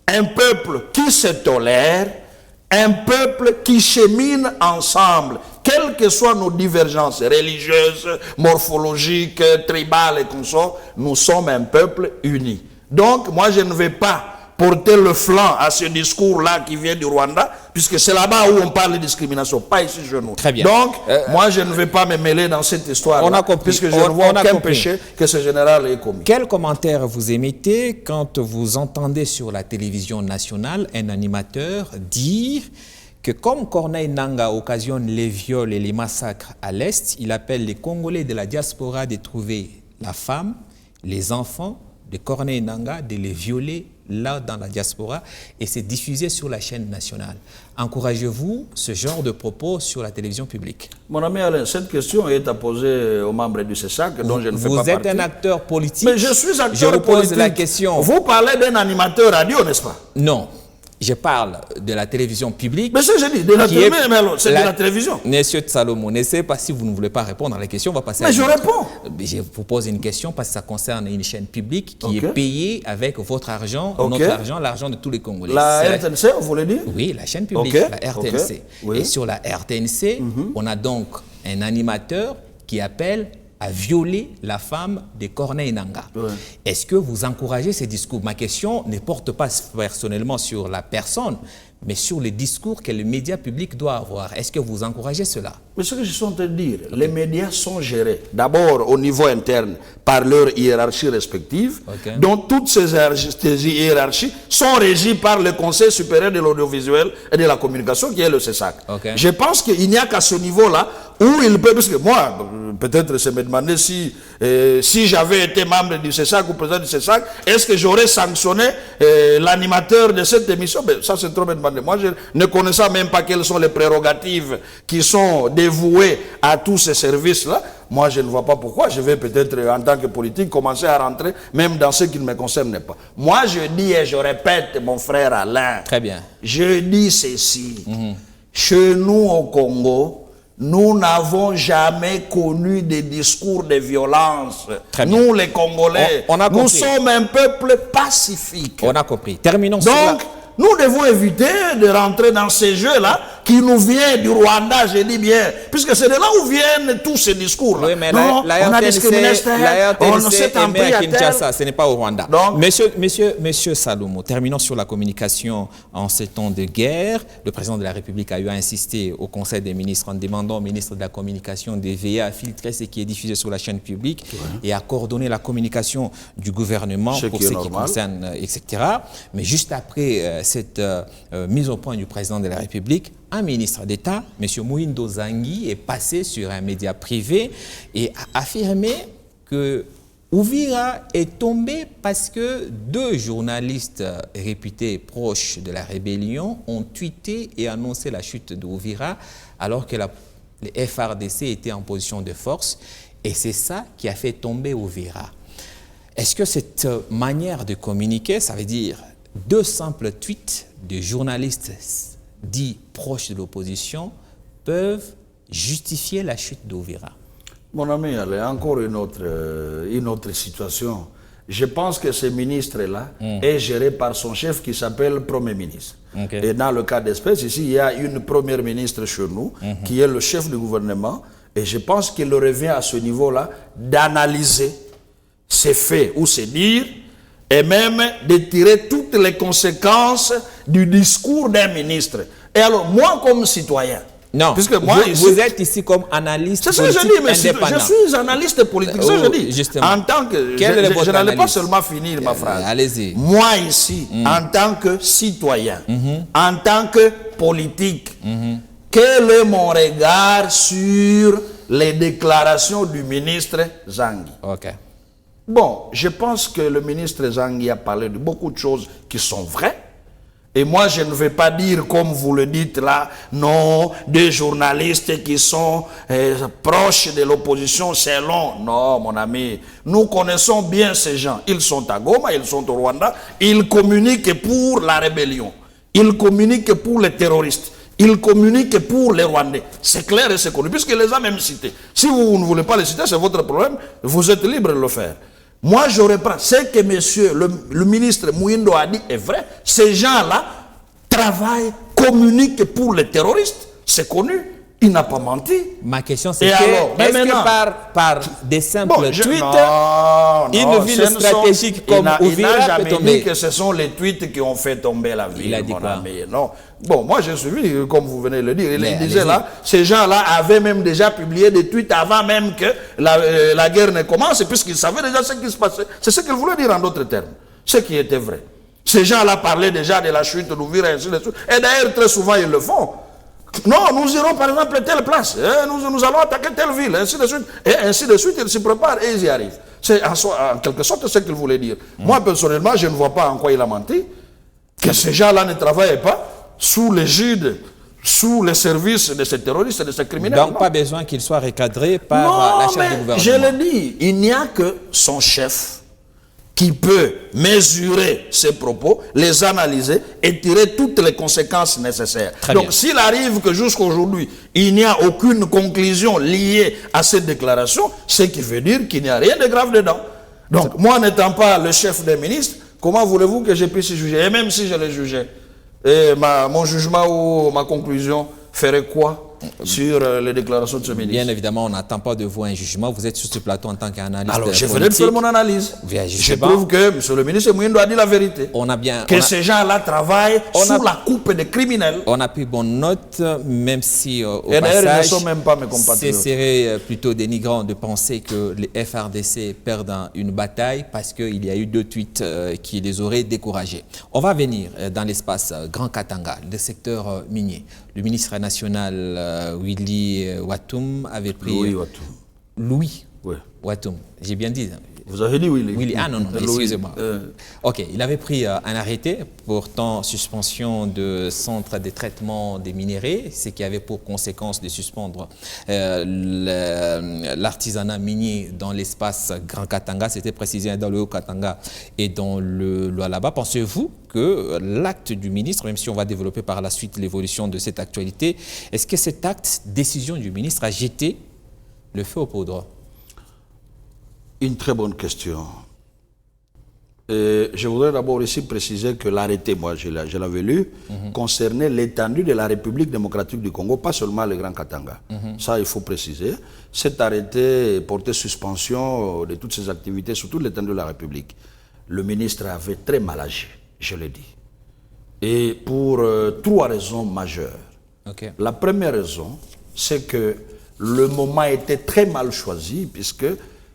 un peuple qui se tolère, un peuple qui chemine ensemble, quelles que soient nos divergences religieuses, morphologiques, tribales et consorts, nous sommes un peuple uni. Donc, moi, je ne vais pas porter le flanc à ce discours-là qui vient du Rwanda, puisque c'est là-bas où on parle de discrimination, pas ici chez nous. Très bien. Donc, moi, je ne vais pas me mêler dans cette histoire-là, puisque je ne vois aucun péché que ce général ait commis. Quel commentaire vous émettez quand vous entendez sur la télévision nationale un animateur dire que comme Corneille Nangaa occasionne les viols et les massacres à l'Est, il appelle les Congolais de la diaspora de trouver la femme, les enfants de Corneille Nangaa, de les violer là dans la diaspora et c'est diffusé sur la chaîne nationale. Encouragez-vous ce genre de propos sur la télévision publique? Mon ami Alain, cette question est à poser aux membres du CESAC dont je ne fais pas partie. Vous êtes un acteur politique. Mais je suis acteur politique. Je vous pose la question. Vous parlez d'un animateur radio, n'est-ce pas? Non. Je parle de la télévision publique. Mais ça, je dis, de la télévision, c'est de la télévision. Monsieur Salomon, ne sais pas si vous ne voulez pas répondre à la question, on va passer à mais je réponds. Je vous pose une question parce que ça concerne une chaîne publique qui est payée avec votre argent, notre argent, l'argent de tous les Congolais. La RTNC, vous voulez dire? Oui, la chaîne publique, la RTNC. Oui. Et sur la RTNC, on a donc un animateur qui appelle à violer la femme de Corneille Nangaa. Est-ce que vous encouragez ces discours? Ma question ne porte pas personnellement sur la personne, mais sur les discours que le média public doit avoir. Est-ce que vous encouragez cela? Mais ce que je suis en train de dire, les médias sont gérés d'abord au niveau interne par leur hiérarchie respective, dont toutes ces hiérarchies sont régies par le Conseil supérieur de l'audiovisuel et de la communication qui est le CESAC. Je pense qu'il n'y a qu'à ce niveau-là où il peut, parce que moi, peut-être c'est me demander si j'avais été membre du CESAC ou président du CESAC, est-ce que j'aurais sanctionné l'animateur de cette émission? Ben, ça c'est trop me demander. Moi, je ne connaissais même pas quelles sont les prérogatives qui sont dévouées à tous ces services-là. Moi, je ne vois pas pourquoi je vais peut-être, en tant que politique, commencer à rentrer même dans ce qui ne me concerne pas. Moi, je dis et je répète, mon frère Alain. Très bien. Je dis ceci. Chez nous au Congo, nous n'avons jamais connu des discours de violence. Nous, les Congolais, nous sommes un peuple pacifique. On a compris. Terminons sur la... Nous devons éviter de rentrer dans ces jeux-là qui nous viennent du Rwanda, je dis bien, puisque c'est de là où viennent tous ces discours-là. Oui, mais la RTNC est à Kinshasa, ce n'est pas au Rwanda. Donc, Monsieur Salomon, terminons sur la communication en ces temps de guerre. Le président de la République a eu à insister au Conseil des ministres en demandant au ministre de la Communication de veiller à filtrer ce qui est diffusé sur la chaîne publique et à coordonner la communication du gouvernement pour ce qui concerne, etc. Mais juste après cette mise au point du président de la République, un ministre d'État, M. Mouindo Zangui, est passé sur un média privé et a affirmé que Uvira est tombé parce que deux journalistes réputés proches de la rébellion ont tweeté et annoncé la chute d'Uvira alors que les FARDC étaient en position de force et c'est ça qui a fait tomber Uvira. Est-ce que cette manière de communiquer, ça veut dire deux simples tweets de journalistes dits proches de l'opposition peuvent justifier la chute d'Uvira? Mon ami, il y a encore une autre situation. Je pense que ce ministre-là est géré par son chef qui s'appelle Premier ministre. Et dans le cas d'espèce, ici, il y a une première ministre chez nous qui est le chef du gouvernement. Et je pense qu'il revient à ce niveau-là d'analyser ces faits ou ces dires et même de tirer toutes les conséquences du discours d'un ministre. Et alors, moi, comme citoyen, non, puisque moi, vous êtes ici comme analyste politique indépendant. C'est ce que je dis, mais je suis analyste politique, ça je dis. Justement. En tant que, je n'allais pas seulement finir ma phrase. Allez-y. Moi ici, en tant que citoyen, en tant que politique, quel est mon regard sur les déclarations du ministre Zangui? Bon, je pense que le ministre Zangui a parlé de beaucoup de choses qui sont vraies. Et moi, je ne vais pas dire, comme vous le dites là, non, des journalistes qui sont proches de l'opposition, c'est long. Non, mon ami, nous connaissons bien ces gens. Ils sont à Goma, ils sont au Rwanda, ils communiquent pour la rébellion. Ils communiquent pour les terroristes. Ils communiquent pour les Rwandais. C'est clair et c'est connu, puisqu'il les a même cités. Si vous ne voulez pas les citer, c'est votre problème, vous êtes libre de le faire. Moi, je reprends. Ce que monsieur, le ministre Mouindo a dit est vrai. Ces gens-là travaillent, communiquent pour les terroristes. C'est connu. Il n'a pas menti. Ma question, c'est est-ce que par des simples tweets, une ville stratégique comme Uvira peut tomber? Il n'a jamais dit que ce sont les tweets qui ont fait tomber la ville. Il a dit quoi? Non. Bon, moi j'ai suivi, comme vous venez de le dire. Il disait là, ces gens-là avaient même déjà publié des tweets avant même que la guerre ne commence, puisqu'ils savaient déjà ce qui se passait. C'est ce qu'il voulait dire en d'autres termes. Ce qui était vrai. Ces gens-là parlaient déjà de la chute d'Uvira et ainsi de suite. Et d'ailleurs, très souvent, ils le font. Non, nous irons par exemple à telle place, nous allons attaquer telle ville, ainsi de suite. Et ainsi de suite, ils se préparent et ils y arrivent. C'est en quelque sorte ce qu'il voulait dire. Moi, personnellement, je ne vois pas en quoi il a menti, que ces gens-là ne travaillent pas sous l'égide, sous les services de ces terroristes et de ces criminels. Donc, pas besoin qu'il soit recadré par la chef du gouvernement. Je le dis, il n'y a que son chef qui peut mesurer ses propos, les analyser et tirer toutes les conséquences nécessaires. Donc, s'il arrive que jusqu'à aujourd'hui, il n'y a aucune conclusion liée à cette déclaration, ce qui veut dire qu'il n'y a rien de grave dedans. Donc, moi n'étant pas le chef des ministres, comment voulez-vous que je puisse juger? Et même si je le jugeais, mon jugement ou ma conclusion ferait quoi sur les déclarations de ce ministre? Bien évidemment, on n'attend pas de vous un jugement. Vous êtes sur ce plateau en tant qu'analyste. Alors, je venais de faire mon analyse. Je trouve que M. le ministre Mouindo a dit la vérité. Ces gens-là travaillent sous la coupe des criminels. On a pris bonne note, même si au passage, ils ne sont même pas mes compatriotes. Ce serait plutôt dénigrant de penser que les FRDC perdent une bataille parce qu'il y a eu 2 tweets qui les auraient découragés. On va venir dans l'espace Grand Katanga, le secteur minier. Le ministre national Willy Watoum avait pris... Louis Watoum. Louis oui. Watoum, j'ai bien dit. Vous avez dit Willy. Willy. Ah non, excusez-moi. Ok, il avait pris un arrêté portant suspension de centre de traitement des minéraux, ce qui avait pour conséquence de suspendre l'artisanat minier dans l'espace Grand Katanga, c'était précisé dans le Haut-Katanga et dans le Lualaba. Pensez-vous que l'acte du ministre, même si on va développer par la suite l'évolution de cette actualité, est-ce que cet acte, décision du ministre, a jeté le feu aux poudres? Une très bonne question. Je voudrais d'abord ici préciser que l'arrêté, moi je l'avais lu, concernait l'étendue de la République démocratique du Congo, pas seulement le Grand Katanga. Ça, il faut préciser. Cet arrêté portait suspension de toutes ces activités sur toute l'étendue de la République. Le ministre avait très mal agi, je le dis. Et pour 3 raisons majeures. Okay. La première raison, c'est que le moment était très mal choisi, puisque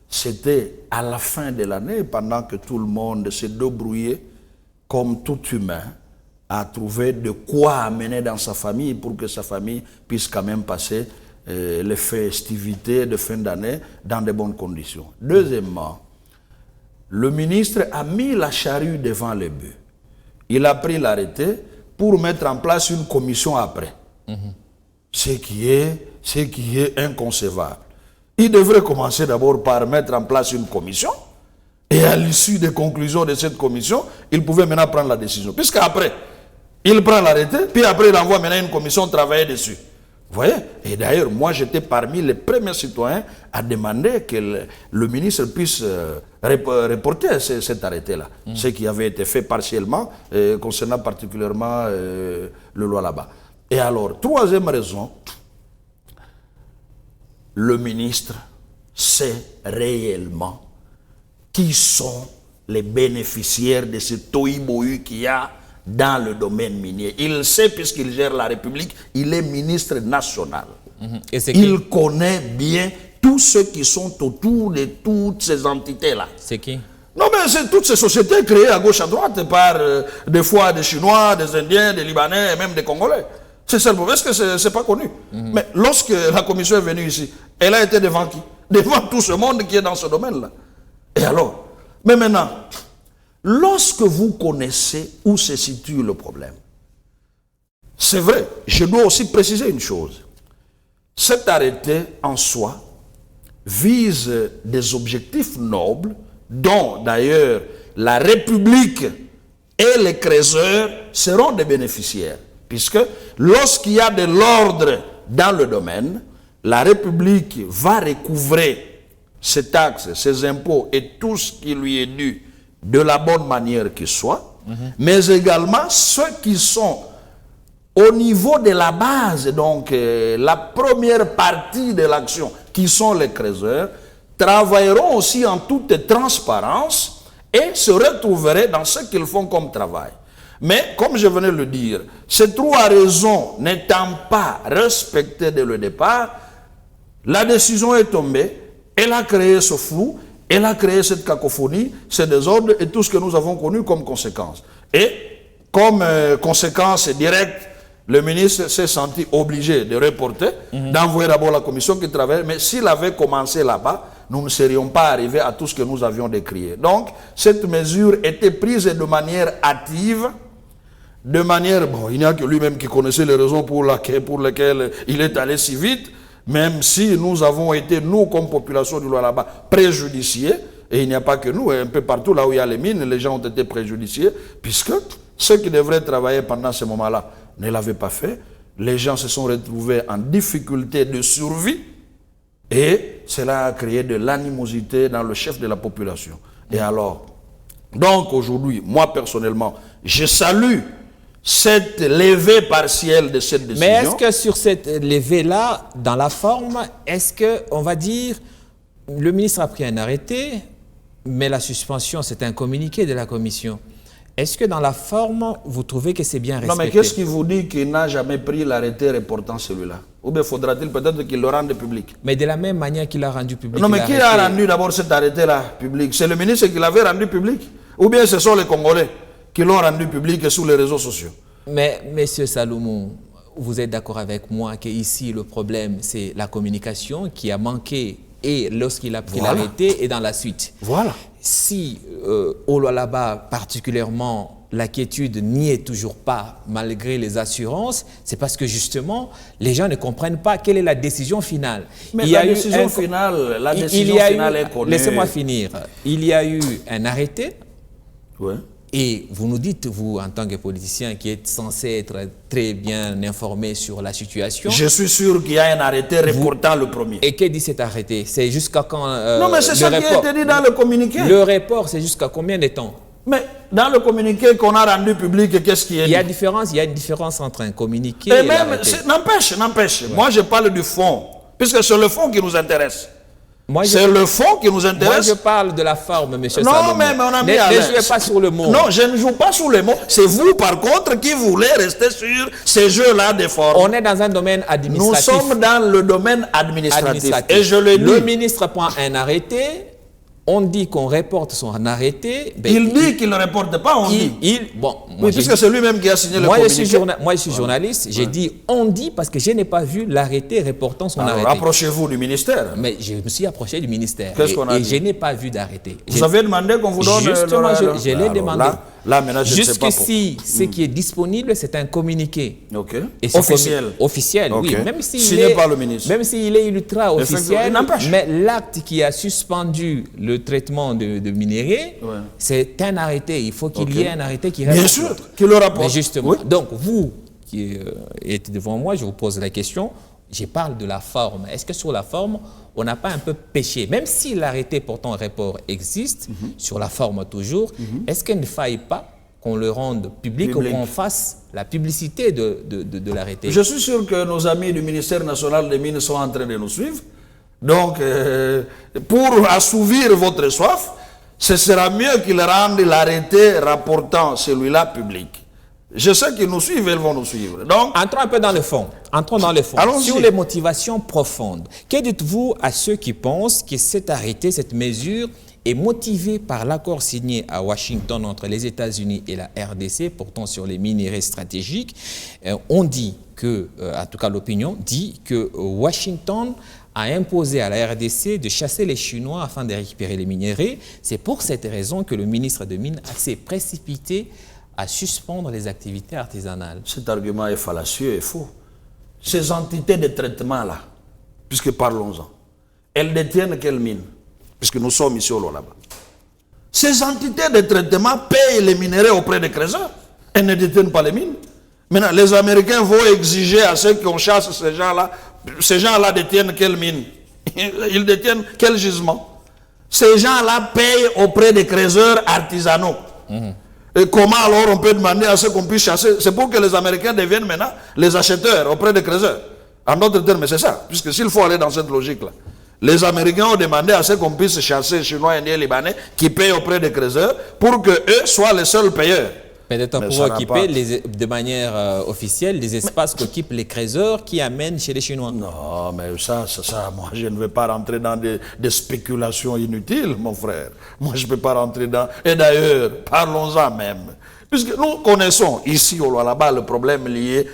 c'était à la fin de l'année, pendant que tout le monde s'est débrouillé, comme tout humain, à trouver de quoi amener dans sa famille pour que sa famille puisse quand même passer les festivités de fin d'année dans de bonnes conditions. Deuxièmement, le ministre a mis la charrue devant les bœufs. Il a pris l'arrêté pour mettre en place une commission après. Ce qui est inconcevable. Il devrait commencer d'abord par mettre en place une commission et à l'issue des conclusions de cette commission, il pouvait maintenant prendre la décision. Puisqu'après, il prend l'arrêté, puis après il envoie maintenant une commission travailler dessus. Vous voyez? Et d'ailleurs, moi j'étais parmi les premiers citoyens à demander que le ministre puisse reporter cet arrêté-là. Ce qui avait été fait partiellement, concernant particulièrement le Lualaba. Et alors, troisième raison, le ministre sait réellement qui sont les bénéficiaires de ce tohu-bohu qu'il y a dans le domaine minier. Il sait, puisqu'il gère la République, il est ministre national. Il connaît bien tous ceux qui sont autour de toutes ces entités-là. C'est qui? Non, mais c'est toutes ces sociétés créées à gauche à droite par des fois des Chinois, des Indiens, des Libanais et même des Congolais. C'est ça le problème. Est-ce que ce n'est pas connu? Mais lorsque la commission est venue ici, elle a été devant qui? Devant tout ce monde qui est dans ce domaine-là. Et alors? Mais maintenant, lorsque vous connaissez où se situe le problème, c'est vrai, je dois aussi préciser une chose. Cet arrêté en soi vise des objectifs nobles dont d'ailleurs la République et les créateurs seront des bénéficiaires. Puisque lorsqu'il y a de l'ordre dans le domaine, la République va recouvrer ses taxes, ses impôts et tout ce qui lui est dû de la bonne manière qu'il soit, mais également ceux qui sont au niveau de la base, donc la première partie de l'action, qui sont les créateurs, travailleront aussi en toute transparence et se retrouveraient dans ce qu'ils font comme travail. Mais, comme je venais de le dire, ces 3 raisons n'étant pas respectées dès le départ, la décision est tombée, elle a créé ce flou, elle a créé cette cacophonie, ce désordre et tout ce que nous avons connu comme conséquence. Et, comme conséquence directe, Le ministre s'est senti obligé de reporter, d'envoyer d'abord la commission qui travaille. Mais s'il avait commencé là-bas, nous ne serions pas arrivés à tout ce que nous avions décrié. Donc, cette mesure était prise de manière hâtive, de manière... Bon, il n'y a que lui-même qui connaissait les raisons pour lesquelles il est allé si vite, même si nous avons été, nous, comme population du Lualaba, préjudiciés, et il n'y a pas que nous, un peu partout là où il y a les mines, les gens ont été préjudiciés, puisque ceux qui devraient travailler pendant ce moment-là ne l'avaient pas fait. Les gens se sont retrouvés en difficulté de survie, et cela a créé de l'animosité dans le chef de la population. Et alors, donc aujourd'hui, moi personnellement, je salue cette levée partielle de cette décision. Mais est-ce que sur cette levée-là, dans la forme, est-ce qu'on va dire, le ministre a pris un arrêté, mais la suspension, c'est un communiqué de la commission. Est-ce que dans la forme, vous trouvez que c'est bien respecté? Non, mais qu'est-ce qui vous dit qu'il n'a jamais pris l'arrêté reportant celui-là? Ou bien faudra-t-il peut-être qu'il le rende public? Mais de la même manière qu'il a rendu public. Non, mais qui a rendu d'abord cet arrêté-là public? C'est le ministre qui l'avait rendu public? Ou bien ce sont les Congolais qui l'ont rendu public sur les réseaux sociaux? Mais, Monsieur Salomon, vous êtes d'accord avec moi qu'ici, le problème, c'est la communication qui a manqué et lorsqu'il a pris l'arrêté et dans la suite. Voilà. Si au Lualaba, particulièrement, l'inquiétude n'y est toujours pas, malgré les assurances, c'est parce que justement, les gens ne comprennent pas quelle est la décision finale. Mais la décision finale est connue. Laissez-moi finir. Il y a eu un arrêté. Ouais. Et vous nous dites, vous, en tant que politicien qui êtes censé être très bien informé sur la situation... Je suis sûr qu'il y a un arrêté reportant le premier. Et que dit cet arrêté? C'est jusqu'à quand non, mais c'est ça qui a été dit dans le communiqué. Le report, c'est jusqu'à combien de temps? Mais dans le communiqué qu'on a rendu public, qu'est-ce qui est dit? Il y a une différence entre un communiqué et l'arrêté. N'empêche. Ouais. Moi, je parle du fond, puisque c'est le fond qui nous intéresse. C'est le fond qui nous intéresse. Moi, je parle de la forme, M. Salomon. Non, mais mon ami, ne jouez pas sur le mot. Non, je ne joue pas sur les mots. C'est vous, par contre, qui voulez rester sur ces jeux-là de forme. On est dans un domaine administratif. Nous sommes dans le domaine administratif. Et je le dis. Le ministre prend un arrêté. On dit qu'on reporte son arrêté. Ben, il dit qu'il ne reporte pas, on dit. Bon, oui, puisque c'est lui-même qui a signé le communiqué. Moi, je suis journaliste. J'ai dit on dit parce que je n'ai pas vu l'arrêté reportant son arrêté. Rapprochez-vous du ministère. Mais je me suis approché du ministère. Qu'est-ce qu'on a dit? Et je n'ai pas vu d'arrêté. Vous avez demandé qu'on vous donne... Justement, je l'ai demandé. Là, maintenant, je ne sais pas jusqu'ici, ce qui est disponible, c'est un communiqué. Ok. Et officiel. Officiel, okay. Oui. Même signé par le ministre. Même s'il est ultra officiel, mais l'acte qui a suspendu le traitement de minerais, c'est un arrêté. Il faut qu'il y ait un arrêté qui rapporte. Bien sûr, qui le rapporte. Mais justement, donc vous qui êtes devant moi, je vous pose la question. Je parle de la forme. Est-ce que sur la forme, on n'a pas un peu péché? Même si l'arrêté portant report existe, sur la forme toujours, est-ce qu'il ne faille pas qu'on le rende public ou qu'on fasse la publicité de l'arrêté? Je suis sûr que nos amis du ministère national des Mines sont en train de nous suivre. Donc, pour assouvir votre soif, ce sera mieux qu'ils rendent l'arrêté rapportant celui-là public. Je sais qu'ils nous suivent, ils vont nous suivre. Donc, entrons un peu dans le fond. Entrons dans le fond. Sur les motivations profondes. Que dites-vous à ceux qui pensent que cet arrêté, cette mesure, est motivée par l'accord signé à Washington entre les États-Unis et la RDC portant sur les minerais stratégiques? On dit que, en tout cas l'opinion dit que Washington a imposé à la RDC de chasser les Chinois afin de récupérer les minerais. C'est pour cette raison que le ministre de Mines s'est précipité à suspendre les activités artisanales. Cet argument est fallacieux et faux. Ces entités de traitement-là, puisque parlons-en, elles détiennent quelle mine? Puisque nous sommes ici au Lualaba. Ces entités de traitement payent les minerais auprès des creuseurs. Elles ne détiennent pas les mines. Maintenant, les Américains vont exiger à ceux qui chassent ces gens-là. Ces gens-là détiennent quelle mine? Ils détiennent quel gisement? Ces gens-là payent auprès des creuseurs artisanaux. Et comment alors on peut demander à ceux qu'on puisse chasser? C'est pour que les Américains deviennent maintenant les acheteurs auprès des creuseurs. En d'autres termes, c'est ça. Puisque s'il faut aller dans cette logique-là, les Américains ont demandé à ceux qu'on puisse chasser Chinois, Indiens, Libanais, qui payent auprès des creuseurs, pour qu'eux soient les seuls payeurs. Peut-être pour occuper de manière officielle les espaces qu'occupent les creuseurs qui amènent chez les Chinois. Non, mais ça, moi je ne vais pas rentrer dans des spéculations inutiles, mon frère. Moi je ne peux pas rentrer dans... Et d'ailleurs, parlons-en même. Puisque nous connaissons ici au Lualaba le problème lié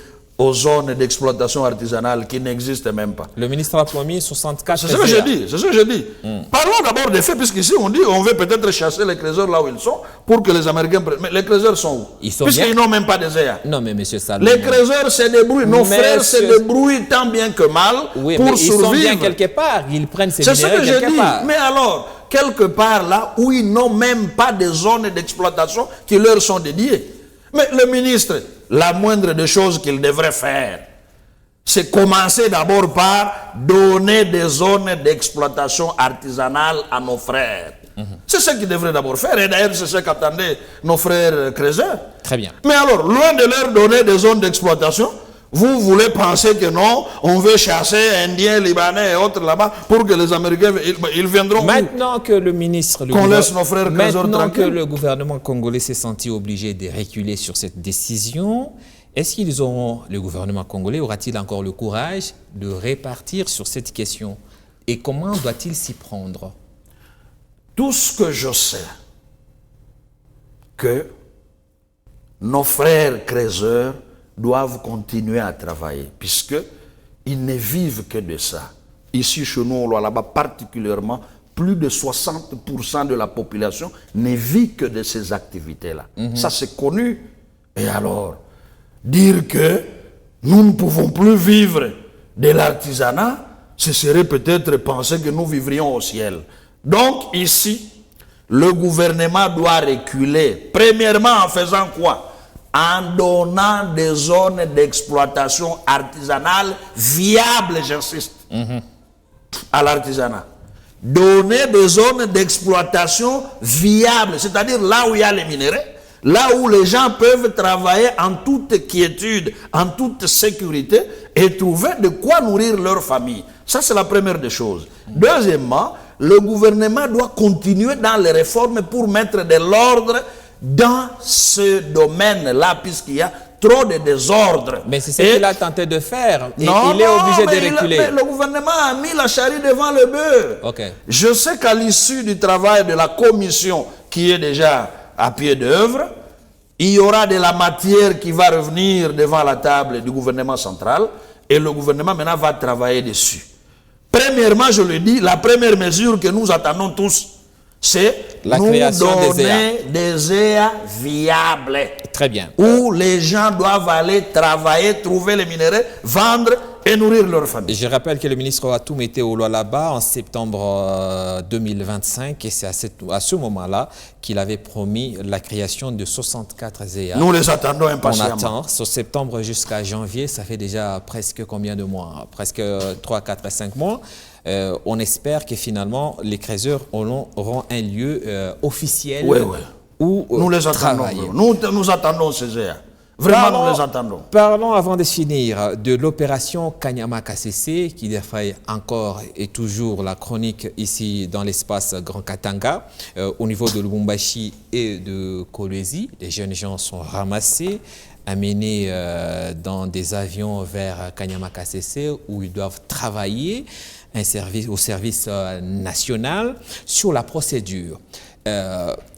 aux zones d'exploitation artisanale qui n'existent même pas. Le ministre a promis 64. C'est ce que je dis, c'est ce que je dis. Parlons d'abord des faits, puisqu'ici on dit on veut peut-être chasser les créateurs là où ils sont pour que les Américains prennent. Mais les créateurs sont où? Puisqu'ils n'ont même pas de ZEA. Non, mais monsieur Salomon. Les créateurs se débrouillent, nos frères se débrouillent tant bien que mal pour survivre. Ils sont bien quelque part, ils prennent ces minéraux quelque part. C'est ce que je dis. Mais alors, quelque part là où ils n'ont même pas de zones d'exploitation qui leur sont dédiées. Mais le ministre, la moindre des choses qu'il devrait faire, c'est commencer d'abord par donner des zones d'exploitation artisanale à nos frères. C'est ce qu'il devrait d'abord faire. Et d'ailleurs, c'est ce qu'attendaient nos frères créateurs. Très bien. Mais alors, loin de leur donner des zones d'exploitation, vous voulez penser que non, on veut chasser Indiens, Libanais et autres là-bas pour que les Américains, ils viendront. Maintenant que le ministre, maintenant que le gouvernement congolais s'est senti obligé de reculer sur cette décision, est-ce qu'ils auront, le gouvernement congolais aura-t-il encore le courage de répartir sur cette question? Et comment doit-il s'y prendre? Tout ce que je sais, que nos frères créateurs doivent continuer à travailler, puisqu'ils ne vivent que de ça. Ici, chez nous, là-bas, particulièrement, plus de 60% de la population ne vit que de ces activités-là. Ça, c'est connu. Et alors, dire que nous ne pouvons plus vivre de l'artisanat, ce serait peut-être penser que nous vivrions au ciel. Donc, ici, le gouvernement doit reculer. Premièrement, en faisant quoi? En donnant des zones d'exploitation artisanale viables, j'insiste, à l'artisanat. Donner des zones d'exploitation viables, c'est-à-dire là où il y a les minéraux, là où les gens peuvent travailler en toute quiétude, en toute sécurité et trouver de quoi nourrir leur famille. Ça, c'est la première des choses. Deuxièmement, le gouvernement doit continuer dans les réformes pour mettre de l'ordre dans ce domaine-là, puisqu'il y a trop de désordre. Mais c'est ce qu'il a tenté de faire. Et il est obligé de reculer. Mais le gouvernement a mis la charrue devant le bœuf. Okay. Je sais qu'à l'issue du travail de la commission qui est déjà à pied d'œuvre, il y aura de la matière qui va revenir devant la table du gouvernement central et le gouvernement maintenant va travailler dessus. Premièrement, je le dis, la première mesure que nous attendons tous, c'est la nous création donner des ZEA viables. Très bien. Où les gens doivent aller travailler, trouver les minéraux, vendre et nourrir leur famille. Je rappelle que le ministre a tout mis au Lualaba en septembre 2025 et c'est à ce moment-là qu'il avait promis la création de 64 ZEA. Nous les attendons impatiemment. On attend, ce septembre jusqu'à janvier, ça fait déjà presque combien de mois? Presque 3, 4 et 5 mois. On espère que finalement les créateurs auront un lieu officiel où nous les travailler. Attendons. Nous attendons ces ZEA. Vraiment, nous les attendons. Parlons avant de finir de l'opération Kanyama KCC qui défraie encore et toujours la chronique ici dans l'espace Grand Katanga. Au niveau de Lubumbashi et de Kolwezi, les jeunes gens sont ramassés, amenés dans des avions vers Kanyama KCC où ils doivent travailler au service national sur la procédure.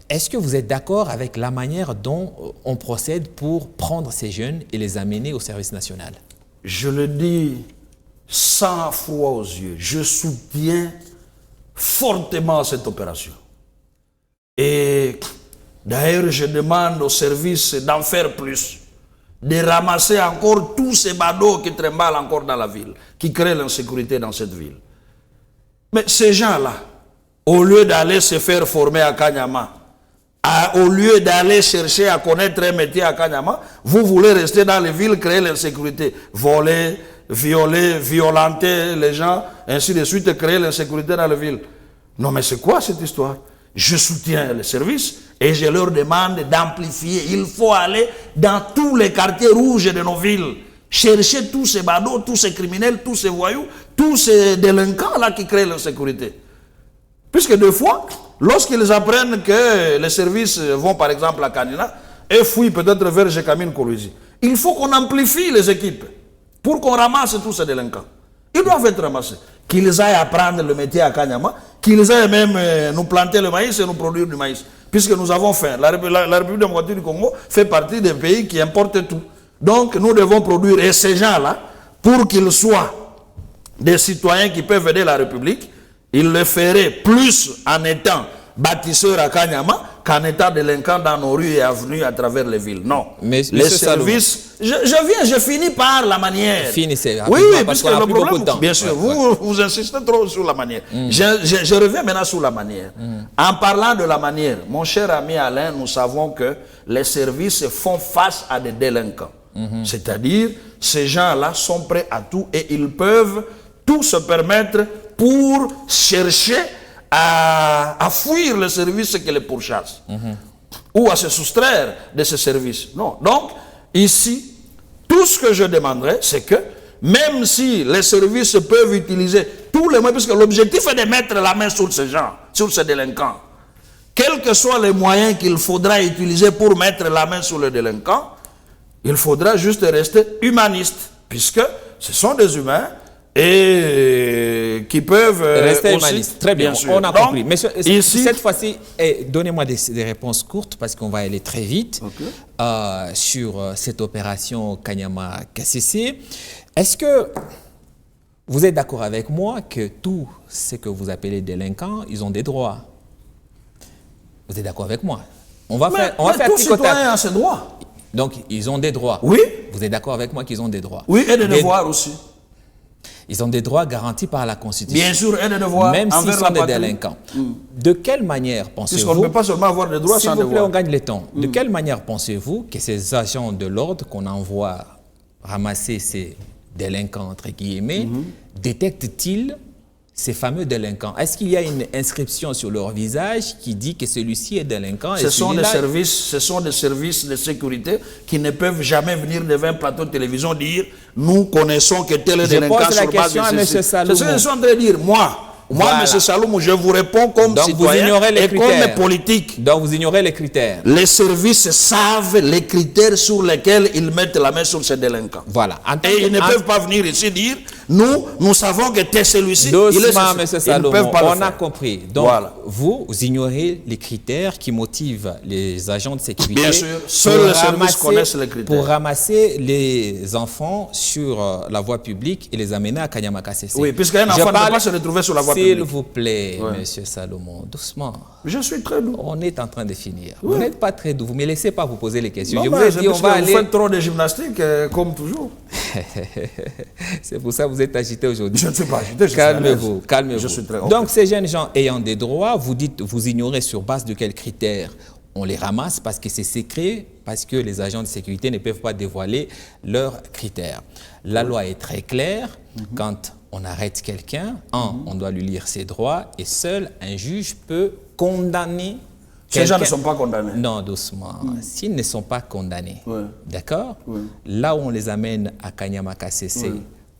Est-ce que vous êtes d'accord avec la manière dont on procède pour prendre ces jeunes et les amener au service national? Je le dis 100 fois aux yeux, je soutiens fortement cette opération. Et d'ailleurs, je demande au service d'en faire plus, de ramasser encore tous ces badauds qui trimballent encore dans la ville, qui créent l'insécurité dans cette ville. Mais ces gens-là, au lieu d'aller se faire former à Kanyama, au lieu d'aller chercher à connaître un métier à Kanyama, vous voulez rester dans les villes, créer l'insécurité, voler, violer, violenter les gens, ainsi de suite, créer l'insécurité dans les villes. Non mais c'est quoi cette histoire? Je soutiens les services et je leur demande d'amplifier. Il faut aller dans tous les quartiers rouges de nos villes, chercher tous ces badauds, tous ces criminels, tous ces voyous, tous ces délinquants là qui créent l'insécurité. Puisque des fois, lorsqu'ils apprennent que les services vont par exemple à Kanina et fouillent peut-être vers Jekamine Kolwezi, il faut qu'on amplifie les équipes pour qu'on ramasse tous ces délinquants. Ils doivent être ramassés. Qu'ils aillent apprendre le métier à Kanyama, qu'ils aillent même nous planter le maïs et nous produire du maïs. Puisque nous avons faim. La République démocratique du Congo fait partie des pays qui importent tout. Donc, nous devons produire, et ces gens-là, pour qu'ils soient des citoyens qui peuvent aider la République, ils le feraient plus en étant bâtisseurs à Kanyama qu'en étant délinquants dans nos rues et avenues à travers les villes. Non. Mais, les services... Je finis par la manière. Finissez. Oui, parce que le problème, bien sûr, vous insistez trop sur la manière. Je reviens maintenant sur la manière. En parlant de la manière, mon cher ami Alain, nous savons que les services font face à des délinquants. C'est-à-dire, ces gens-là sont prêts à tout et ils peuvent tout se permettre pour chercher à fuir le service qui les pourchasse ou à se soustraire de ce service. Non. Donc, ici, tout ce que je demanderais, c'est que même si les services peuvent utiliser tous les moyens, puisque l'objectif est de mettre la main sur ces gens, sur ces délinquants, quels que soient les moyens qu'il faudra utiliser pour mettre la main sur le délinquant, il faudra juste rester humaniste, puisque ce sont des humains et qui peuvent rester aussi, humaniste. Très bien, sûr. on a compris. Mais ici, cette fois-ci, donnez-moi des réponses courtes parce qu'on va aller très vite sur cette opération Kanyama-Kasese. Est-ce que vous êtes d'accord avec moi que tous ceux que vous appelez délinquants, ils ont des droits? Vous êtes d'accord avec moi? On va faire tout citoyen a ses droits. Donc, ils ont des droits. Oui. Vous êtes d'accord avec moi qu'ils ont des droits? Oui, et des devoirs aussi. Ils ont des droits garantis par la Constitution. Bien sûr, et des devoirs même s'ils envers sont la des patrie. délinquants. De quelle manière pensez-vous... Puisqu'on ne peut pas seulement avoir des droits sans S'il vous plaît, devoirs. on gagne le temps. De quelle manière pensez-vous que ces agents de l'ordre qu'on envoie ramasser ces délinquants, entre guillemets, détectent-ils ces fameux délinquants? Est-ce qu'il y a une inscription sur leur visage qui dit que celui-ci est délinquant? Ce sont des services de sécurité qui ne peuvent jamais venir devant un plateau de télévision dire « Nous connaissons que tel est délinquant sur base de ceci ». C'est ce que je suis en train de dire. Moi, M. Saloum, je vous réponds comme citoyen et comme politique. Donc vous ignorez les critères. Les services savent les critères sur lesquels ils mettent la main sur ces délinquants. Voilà. Et ils ne peuvent pas venir ici dire nous savons que tu es celui-ci. Doucement, M. Salomon, on a compris. Donc vous ignorez les critères qui motivent les agents de sécurité. Bien sûr, seuls les services connaissent les critères. Pour ramasser les enfants sur la voie publique et les amener à Kanyama-Kasese. Oui, puisqu'un enfant ne peut pas se retrouver sur la voie publique. S'il vous plaît, Monsieur Salomon, doucement. Je suis très doux. On est en train de finir. Vous n'êtes pas très doux. Vous ne me laissez pas vous poser les questions. Non, je vous ai dit, on va aller... Vous faites trop de gymnastique, comme toujours. C'est pour ça que vous êtes agité aujourd'hui. Je ne suis pas agité. Calmez-vous, calmez-vous. Je suis très Donc, ces jeunes gens ayant des droits, vous dites, vous ignorez sur base de quels critères on les ramasse parce que c'est secret, parce que les agents de sécurité ne peuvent pas dévoiler leurs critères. La loi est très claire. Quand on arrête quelqu'un, on doit lui lire ses droits et seul un juge peut condamner. Ces gens ne sont pas condamnés. Non, doucement. S'ils ne sont pas condamnés, d'accord, là où on les amène à Kanyama-Kasese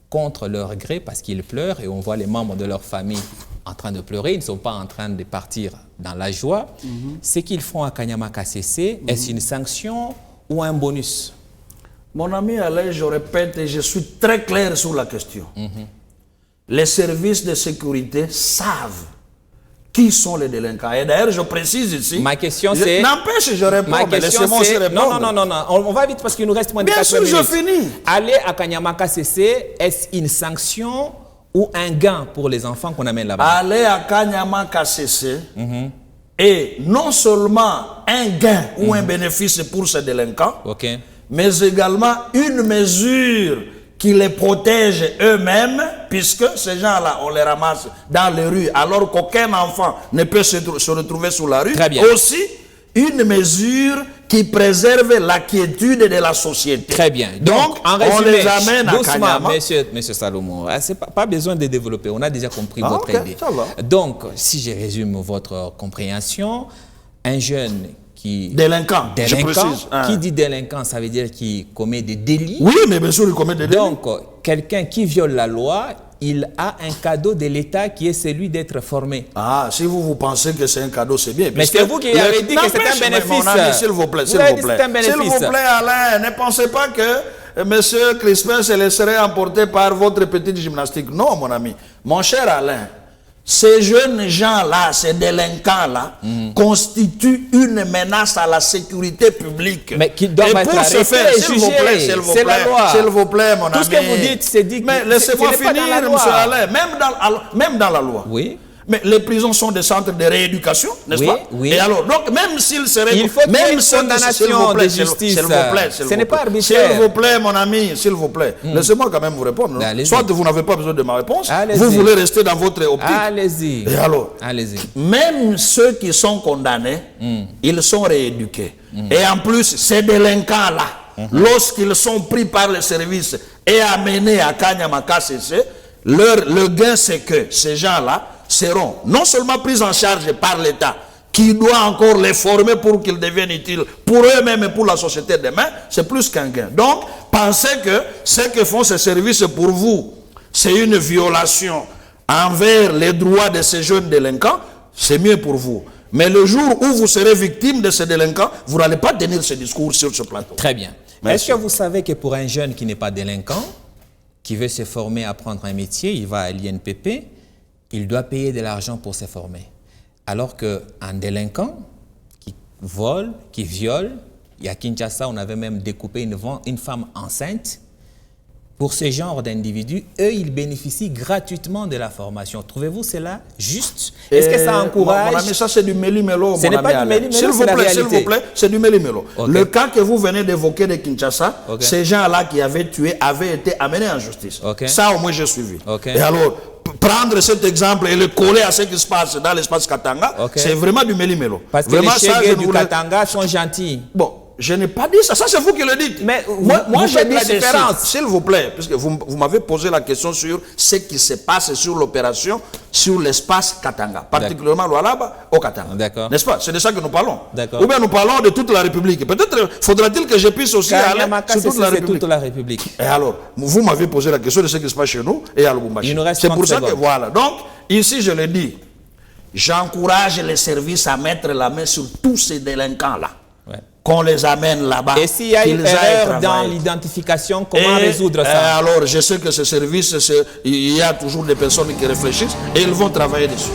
contre leur gré parce qu'ils pleurent et on voit les membres de leur famille en train de pleurer, ils ne sont pas en train de partir dans la joie. Ce qu'ils font à Kanyama-Kasese, est-ce une sanction ou un bonus? Mon ami Alain, je répète et je suis très clair sur la question. Les services de sécurité savent qui sont les délinquants. Et d'ailleurs, je précise ici... Ma question c'est... N'empêche, je réponds, mais laissez-moi aussi répondre. Non. On va vite parce qu'il nous reste moins de 4 minutes. Bien sûr, je finis. Aller à Kanyama-Kasese, est-ce une sanction ou un gain pour les enfants qu'on amène là-bas? Aller à Kanyama-Kasese est non seulement un gain ou un bénéfice pour ces délinquants, mais également une mesure qui les protège eux-mêmes, puisque ces gens-là, on les ramasse dans les rues, alors qu'aucun enfant ne peut se retrouver sur la rue. Très bien. Aussi, une mesure qui préserve la quiétude de la société. Très bien. Donc en résumé, on les amène à Kanyama. Monsieur Salomon, c'est pas besoin de développer, on a déjà compris votre idée. Ça va. Donc, si je résume votre compréhension, un jeune délinquant, je précise. Qui dit délinquant, ça veut dire qu'il commet des délits. Oui, mais bien sûr, il commet des délits. Donc, quelqu'un qui viole la loi, il a un cadeau de l'État qui est celui d'être formé. Ah, si vous pensez que c'est un cadeau, c'est bien. Mais c'est vous qui avez dit que c'est un bénéfice. Mon ami, s'il vous plaît, s'il vous plaît. S'il vous plaît, Alain, ne pensez pas que M. Crispin se laisserait emporter par votre petite gymnastique. Non, mon ami. Mon cher Alain, ces jeunes gens-là, ces délinquants-là, constituent une menace à la sécurité publique. Mais qu'ils doivent être arrêtés et jugés. C'est la loi. S'il vous plaît, mon ami. Tout ce que vous dites, c'est dit que mais laissez-moi finir, M. Alain. Même dans la loi. Oui. Mais les prisons sont des centres de rééducation, n'est-ce pas? Oui. Et alors, donc, même s'il serait... Il faut même une condamnation de justice. S'il vous plaît, ce n'est pas arbitraire. S'il vous plaît, mon ami, s'il vous plaît. Laissez-moi quand même vous répondre. Soit vous n'avez pas besoin de ma réponse, vous voulez rester dans votre optique. Allez-y. Et alors, même ceux qui sont condamnés, ils sont rééduqués. Et en plus, ces délinquants-là, lorsqu'ils sont pris par les services et amenés à Kanyamaka CC, le gain, c'est que ces gens-là seront non seulement pris en charge par l'État, qui doit encore les former pour qu'ils deviennent utiles pour eux-mêmes et pour la société demain, c'est plus qu'un gain. Donc, pensez que ce que font ces services pour vous, c'est une violation envers les droits de ces jeunes délinquants, c'est mieux pour vous. Mais le jour où vous serez victime de ces délinquants, vous n'allez pas tenir ce discours sur ce plateau. Très bien. Est-ce que vous savez que pour un jeune qui n'est pas délinquant, qui veut se former, apprendre un métier, il va à l'INPP, il doit payer de l'argent pour se former. Alors qu'un délinquant qui vole, qui viole, et à Kinshasa, on avait même découpé une femme enceinte. Pour ce genre d'individus, eux, ils bénéficient gratuitement de la formation. Trouvez-vous cela juste? Est-ce que ça encourage? Mon ami, ça c'est du méli-mélo. Ce n'est pas du méli-mélo, c'est la réalité. S'il vous plaît, c'est du méli-mélo. Okay. Le cas que vous venez d'évoquer de Kinshasa, ces gens-là qui avaient tué avaient été amenés en justice. Ça, au moins, j'ai suivi. Et alors, prendre cet exemple et le coller à ce qui se passe dans l'espace Katanga, c'est vraiment du méli-mélo. Parce que les Chegues du Katanga sont gentils. Bon. Je n'ai pas dit ça, c'est vous qui le dites. Mais moi j'ai dit la différence. S'il vous plaît, puisque vous m'avez posé la question sur ce qui se passe sur l'opération, sur l'espace Katanga, particulièrement Lualaba au Katanga. N'est-ce pas? C'est de ça que nous parlons. Ou bien nous parlons de toute la République. Peut-être faudra-t-il que je puisse aussi aller sur toute la République. Et alors, vous m'avez posé la question de ce qui se passe chez nous et à Lubumbashi. C'est pour ça que voilà. Donc, ici je le dis, j'encourage les services à mettre la main sur tous ces délinquants-là. Qu'on les amène là-bas. Et s'il y a une erreur dans l'identification, comment résoudre ça? Alors, je sais que ce service, il y a toujours des personnes qui réfléchissent et ils vont travailler dessus.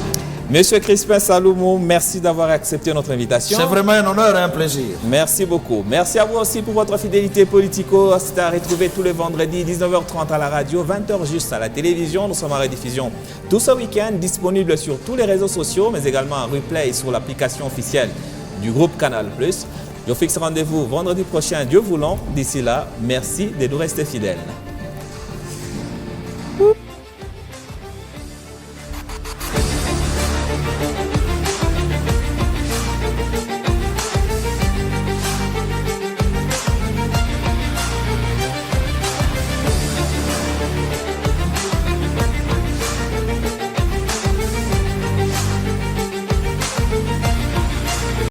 Monsieur Crispin Saloumou, merci d'avoir accepté notre invitation. C'est vraiment un honneur et un plaisir. Merci beaucoup. Merci à vous aussi pour votre fidélité politico. C'est à retrouver tous les vendredis, 19h30 à la radio, 20h juste à la télévision. Nous sommes en rediffusion tout ce week-end, disponible sur tous les réseaux sociaux, mais également en replay sur l'application officielle du groupe Canal+. Je fixe rendez-vous vendredi prochain, Dieu voulant. D'ici là, merci de nous rester fidèles.